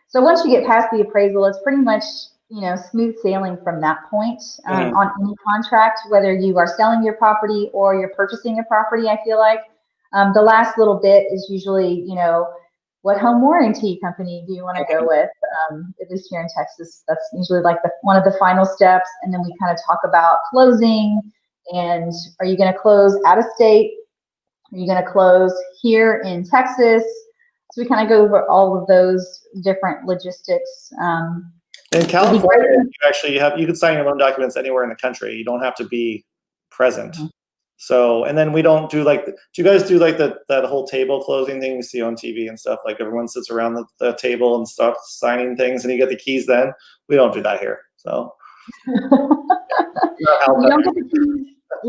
[SPEAKER 1] So once you get past the appraisal, it's pretty much, you know, smooth sailing from that point on any contract, whether you are selling your property or you're purchasing a property. I feel like the last little bit is usually, you know, what home warranty company do you want to go with? At least here in Texas, that's usually like one of the final steps. And then we kind of talk about closing, and are you going to close out of state? Are you going to close here in Texas? So we kind of go over all of those different logistics.
[SPEAKER 2] In California, you can sign your loan documents anywhere in the country. You don't have to be present. So, and then we don't do like, do you guys do like that whole table closing thing you see on TV and stuff? Like everyone sits around the table and starts signing things and you get the keys then? We don't do that here, so.
[SPEAKER 1] We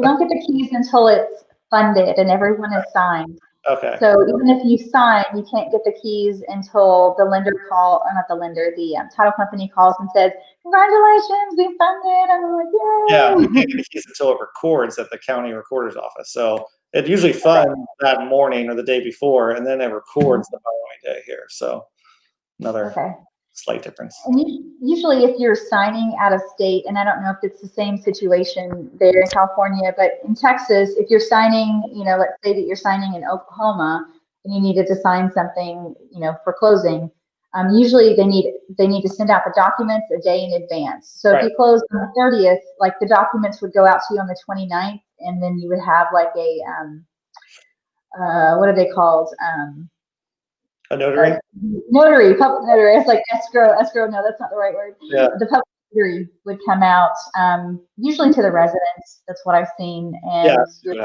[SPEAKER 1] don't get the keys until it's funded and everyone is signed.
[SPEAKER 2] Okay.
[SPEAKER 1] So even if you sign, you can't get the keys until the lender the title company calls and says, congratulations, we funded. And we're like, yay.
[SPEAKER 2] Yeah, we can't get the keys until it records at the county recorder's office. So it usually funds that morning or the day before, and then it records the following day here. So another slight difference.
[SPEAKER 1] And usually if you're signing out of state, and I don't know if it's the same situation there in California, but in Texas, if you're signing, you know, let's say that you're signing in Oklahoma and you needed to sign something, you know, for closing, usually they need to send out the documents a day in advance. So if you close on the 30th, like the documents would go out to you on the 29th, and then you would have like a, what are they called?
[SPEAKER 2] A notary?
[SPEAKER 1] Public notary. It's like escrow. No, that's not the right word.
[SPEAKER 2] Yeah.
[SPEAKER 1] The public notary would come out, usually to the residence. That's what I've seen. And
[SPEAKER 2] we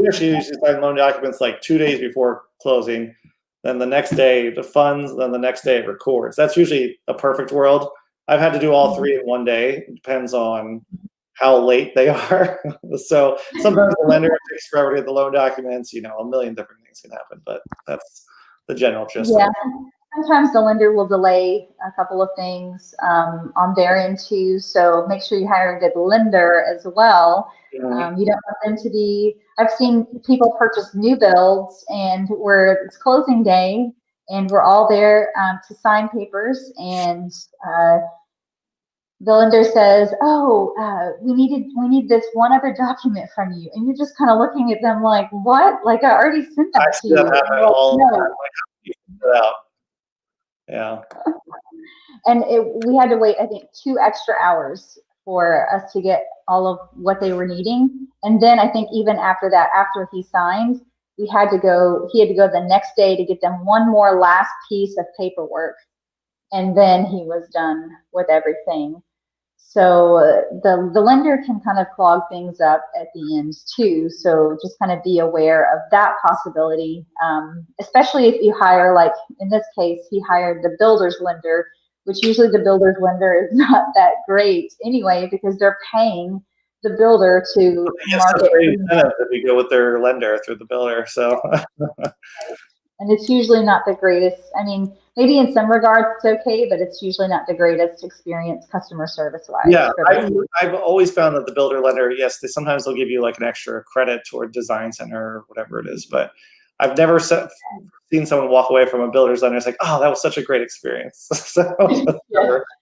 [SPEAKER 2] actually usually sign loan documents like 2 days before closing. Then the next day the funds, then the next day it records. That's usually a perfect world. I've had to do all three in one day. It depends on how late they are. So sometimes the lender takes forever to get the loan documents, you know, a million different things can happen, but that's the general gist.
[SPEAKER 1] Yeah, sometimes the lender will delay a couple of things on their end too. So make sure you hire a good lender as well. You don't want them to be, I've seen people purchase new builds and where it's closing day and we're all there to sign papers, and the lender says, oh, we need this one other document from you. And you're just kind of looking at them like, what? Like, I already sent that to you.
[SPEAKER 2] No. Yeah.
[SPEAKER 1] And we had to wait, I think, 2 extra hours for us to get all of what they were needing. And then I think even after that, after he signed, he had to go the next day to get them one more last piece of paperwork. And then he was done with everything. So the lender can kind of clog things up at the end too. So just kind of be aware of that possibility, especially if you hire, like in this case, he hired the builder's lender, which usually the builder's lender is not that great anyway, because they're paying the builder to market.
[SPEAKER 2] If we go with their lender through the builder, so.
[SPEAKER 1] And it's usually not the greatest. I mean, maybe in some regards it's okay, but it's usually not the greatest experience customer service-wise.
[SPEAKER 2] Yeah, I've always found that the builder lender, yes, sometimes they'll give you like an extra credit toward design center or whatever it is, but I've never seen someone walk away from a builder's lender. It's like, oh, that was such a great experience. So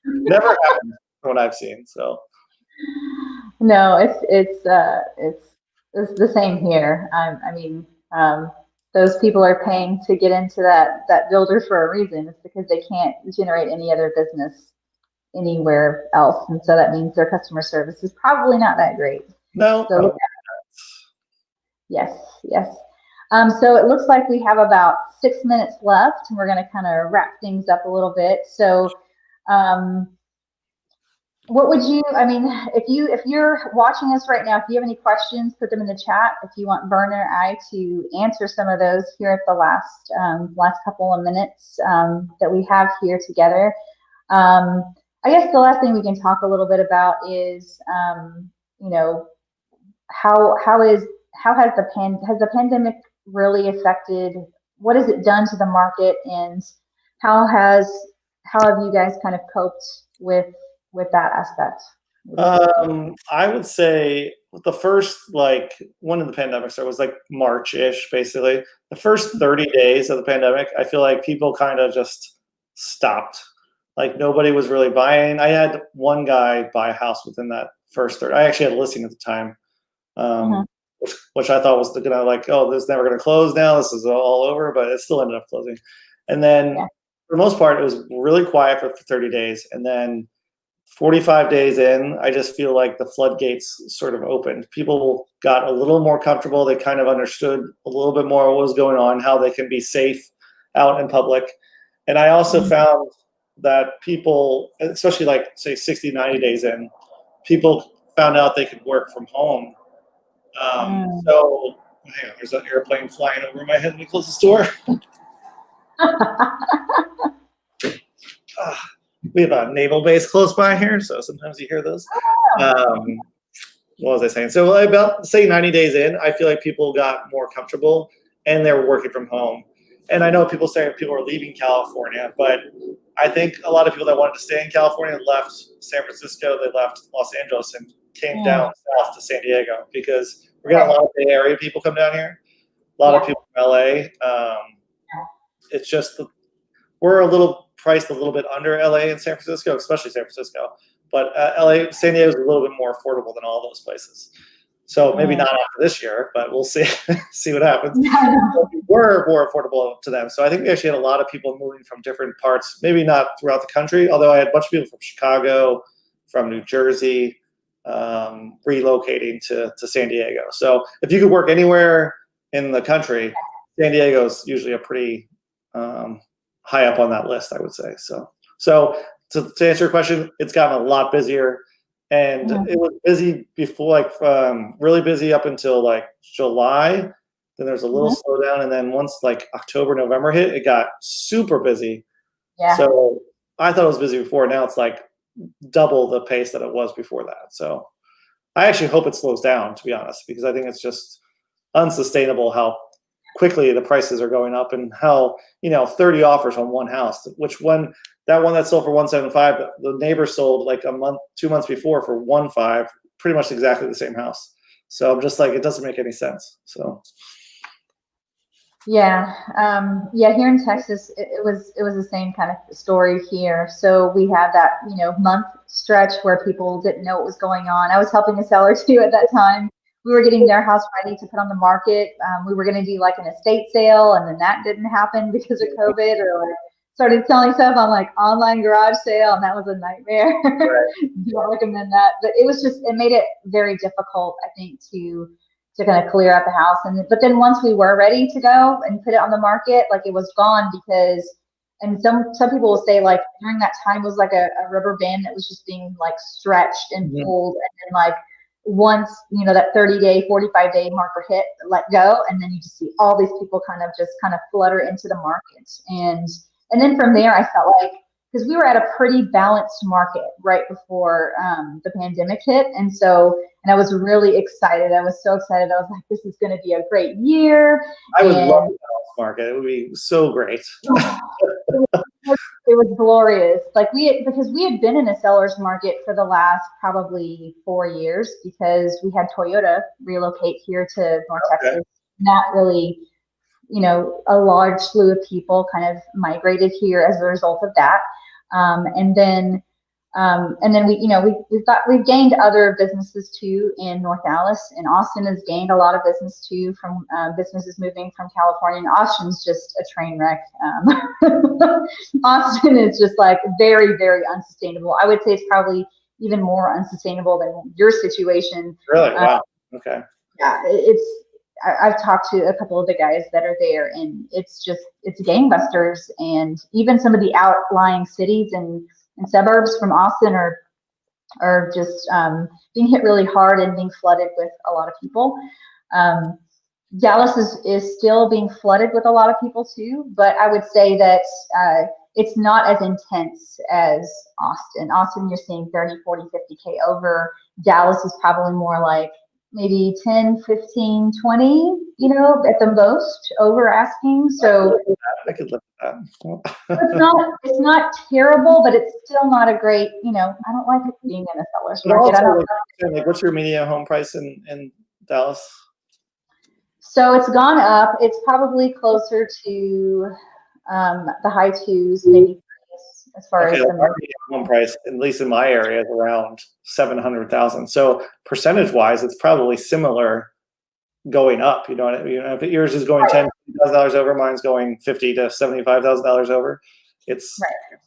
[SPEAKER 2] never happened from what I've seen. So
[SPEAKER 1] no, it's the same here. I mean. Those people are paying to get into that builder for a reason. It's because they can't generate any other business anywhere else. And so that means their customer service is probably not that great.
[SPEAKER 2] No,
[SPEAKER 1] So yes, yes. So it looks like we have about 6 minutes left, and we're going to kind of wrap things up a little bit. So what would you, I mean, if you're watching us right now, if you have any questions, put them in the chat. If you want Bern or I to answer some of those here at the last couple of minutes that we have here together. I guess the last thing we can talk a little bit about is, you know, how has the pandemic really affected, what has it done to the market, and how have you guys kind of coped with that aspect?
[SPEAKER 2] I would say the first, like, one of the pandemic started was like March-ish, basically. The first 30 days of the pandemic, I feel like people kind of just stopped. Like, nobody was really buying. I had one guy buy a house within that first 30. I actually had a listing at the time, which I thought was gonna, like, oh, this is never gonna close now. This is all over, but it still ended up closing. And then for the most part, it was really quiet for 30 days. And then 45 days in, I just feel like the floodgates sort of opened. People got a little more comfortable. They kind of understood a little bit more what was going on, how they can be safe out in public. And I also found that people, especially like say 60, 90 days in, people found out they could work from home. So hang on, there's an airplane flying over my head. Let me close this door. We have a naval base close by here, so sometimes you hear those. What was I saying? So about, say, 90 days in, I feel like people got more comfortable and they're working from home. And I know people say people are leaving California, but I think a lot of people that wanted to stay in California left San Francisco, they left Los Angeles, and came down south to San Diego, because we're getting a lot of Bay Area people come down here, a lot of people from LA. It's just we're priced a little bit under LA and San Francisco, especially San Francisco. But San Diego is a little bit more affordable than all those places. So maybe not after this year, but we'll see what happens. We're more affordable to them. So I think we actually had a lot of people moving from different parts, maybe not throughout the country, although I had a bunch of people from Chicago, from New Jersey, relocating to San Diego. So if you could work anywhere in the country, San Diego is usually a pretty high up on that list, I would say. So to answer your question, it's gotten a lot busier. And it was busy before, like really busy up until like July. Then there's a little slowdown, and then once like October, November hit, it got super busy. So I thought it was busy before. Now it's like double the pace that it was before that. So I actually hope it slows down, to be honest, because I think it's just unsustainable how quickly the prices are going up, and how 30 offers on one house, which that one that sold for 175, the neighbor sold like a month, 2 months before for 1.5, pretty much exactly the same house. So I'm just like, it doesn't make any sense. So
[SPEAKER 1] here in Texas, it was the same kind of story here. So we had that month stretch where people didn't know what was going on. I was helping a seller too at that time. We were getting their house ready to put on the market. We were going to do like an estate sale, and then that didn't happen because of COVID, or like started selling stuff on like online garage sale, and that was a nightmare. Don't recommend that. But it made it very difficult, I think, to kind of clear out the house. But then once we were ready to go and put it on the market, like it was gone because, and some people will say like during that time was like a rubber band that was just being like stretched and pulled, and then like once that 30-day, 45-day marker hit, let go, and then you just see all these people kind of flutter into the market. And then from there, I felt like, because we were at a pretty balanced market right before the pandemic hit, and I was really excited. I was so excited. I was like, this is going to be a great year.
[SPEAKER 2] I would love the house market. It would be so great.
[SPEAKER 1] It was glorious. Like because we had been in a seller's market for the last probably 4 years, because we had Toyota relocate here to North Texas. Not really, a large slew of people kind of migrated here as a result of that. And then And then we've gained other businesses too in North Dallas, and Austin has gained a lot of business too from businesses moving from California. And Austin's just a train wreck. Austin is just like very, very unsustainable. I would say it's probably even more unsustainable than your situation.
[SPEAKER 2] Really? Wow. Okay.
[SPEAKER 1] Yeah, I've talked to a couple of the guys that are there, and it's gangbusters. And even some of the outlying cities and suburbs from Austin are just being hit really hard and being flooded with a lot of people. Dallas is still being flooded with a lot of people too, but I would say that it's not as intense as Austin. Austin, you're seeing 30, 40, 50K over. Dallas is probably more like maybe 10, 15, 20, at the most over asking. So
[SPEAKER 2] I could live with
[SPEAKER 1] that. It's not terrible, but it's still not a great, I don't like being in a seller's market.
[SPEAKER 2] Also, what's your median home price in Dallas?
[SPEAKER 1] So it's gone up. It's probably closer to the high twos, maybe threes, as far as
[SPEAKER 2] the home price, at least in my area, is around 700,000. So percentage-wise, it's probably similar going up. You know what I mean? If yours is going $10,000 over, mine's going $50,000 to $75,000 over. It's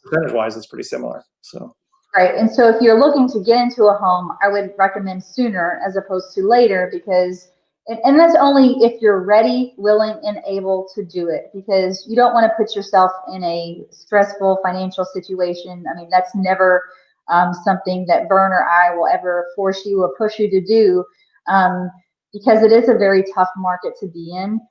[SPEAKER 2] percentage-wise, it's pretty similar. So.
[SPEAKER 1] Right, and so if you're looking to get into a home, I would recommend sooner as opposed to later, because. And that's only if you're ready, willing, and able to do it, because you don't want to put yourself in a stressful financial situation. I mean, that's never something that Bern or I will ever force you or push you to do, because it is a very tough market to be in.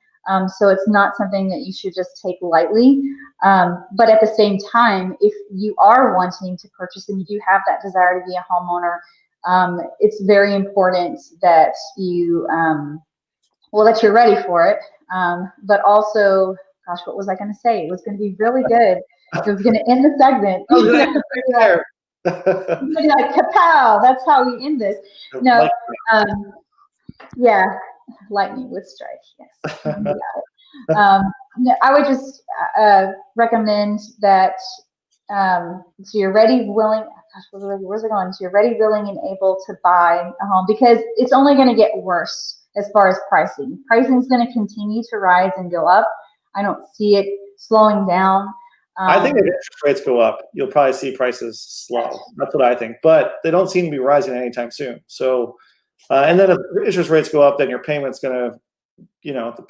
[SPEAKER 1] So it's not something that you should just take lightly. But at the same time, if you are wanting to purchase and you do have that desire to be a homeowner, it's very important that you, that you're ready for it. But also, gosh, what was I going to say? It was going to be really good. It was going to end the segment. Like, kapow! That's how we end this. No, yeah, lightning would strike. Yes. No, I would just recommend that. So you're ready, willing. Gosh, where's it going? So you're ready, willing, and able to buy a home, because it's only going to get worse as far as pricing. Pricing is going to continue to rise and go up. I don't see it slowing down.
[SPEAKER 2] I think if interest rates go up, you'll probably see prices slow. That's what I think. But they don't seem to be rising anytime soon. So, and then if interest rates go up, then your payment's going to,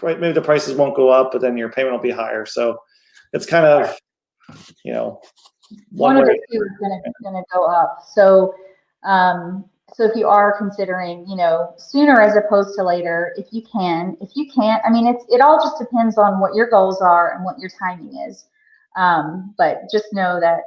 [SPEAKER 2] maybe the prices won't go up, but then your payment will be higher. So it's kind of,
[SPEAKER 1] one of the two is going to go up. So, so if you are considering, sooner as opposed to later, if you can't, I mean, it all just depends on what your goals are and what your timing is. But just know that,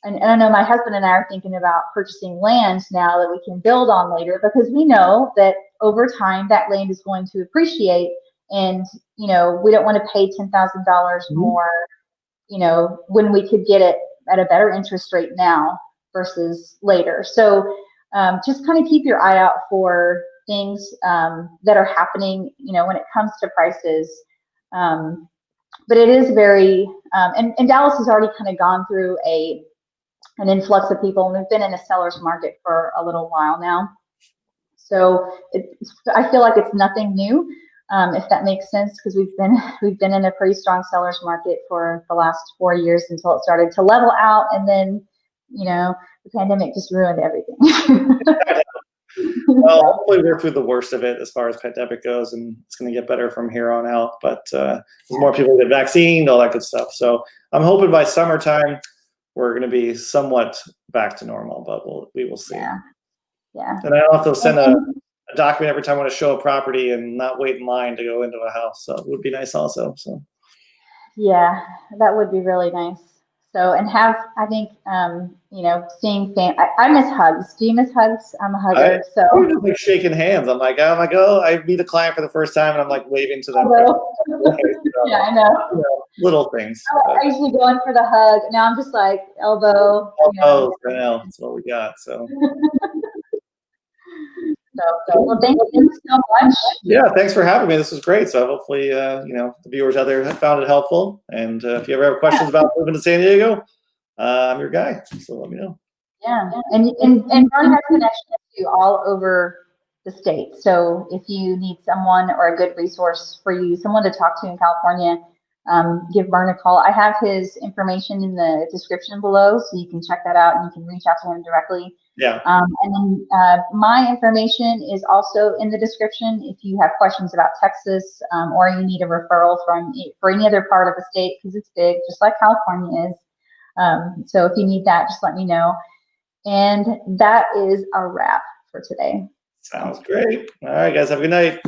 [SPEAKER 1] and I know my husband and I are thinking about purchasing land now that we can build on later, because we know that over time that land is going to appreciate, and, we don't want to pay $10,000 more, when we could get it at a better interest rate now versus later. So just kind of keep your eye out for things that are happening, when it comes to prices. But it is very, and Dallas has already kind of gone through an influx of people, and we've been in a seller's market for a little while now. So I feel like it's nothing new, if that makes sense, because we've been in a pretty strong seller's market for the last 4 years until it started to level out, and then the pandemic just ruined everything.
[SPEAKER 2] Well, hopefully we're through the worst of it as far as pandemic goes, and it's going to get better from here on out. But as more people get vaccinated, all that good stuff. So I'm hoping by summertime we're going to be somewhat back to normal, but we will see.
[SPEAKER 1] Yeah.
[SPEAKER 2] And I don't have to send a document every time I want to show a property and not wait in line to go into a house. So it would be nice also. So.
[SPEAKER 1] Yeah, that would be really nice. So, and I think, seeing I miss hugs. Do you miss hugs? I'm a hugger.
[SPEAKER 2] I'm just like shaking hands. I'm like, I meet a client for the first time and I'm like waving to them.
[SPEAKER 1] Yeah, I know.
[SPEAKER 2] Little things.
[SPEAKER 1] I usually go in for the hug. Now I'm just like elbow.
[SPEAKER 2] Oh, that's what we got. So.
[SPEAKER 1] Well, thank you so much.
[SPEAKER 2] Yeah, thanks for having me. This was great. So hopefully, the viewers out there found it helpful. And if you ever have questions about moving to San Diego, I'm your guy. So let me know.
[SPEAKER 1] Yeah, and Bern has connections to all over the state. So if you need someone or a good resource for you, someone to talk to in California, give Bern a call. I have his information in the description below, so you can check that out and you can reach out to him directly.
[SPEAKER 2] Yeah.
[SPEAKER 1] And then my information is also in the description if you have questions about Texas or you need a referral for any other part of the state, because it's big, just like California is. So if you need that, just let me know. And that is a wrap for today.
[SPEAKER 2] Sounds great. All right, guys, have a good night.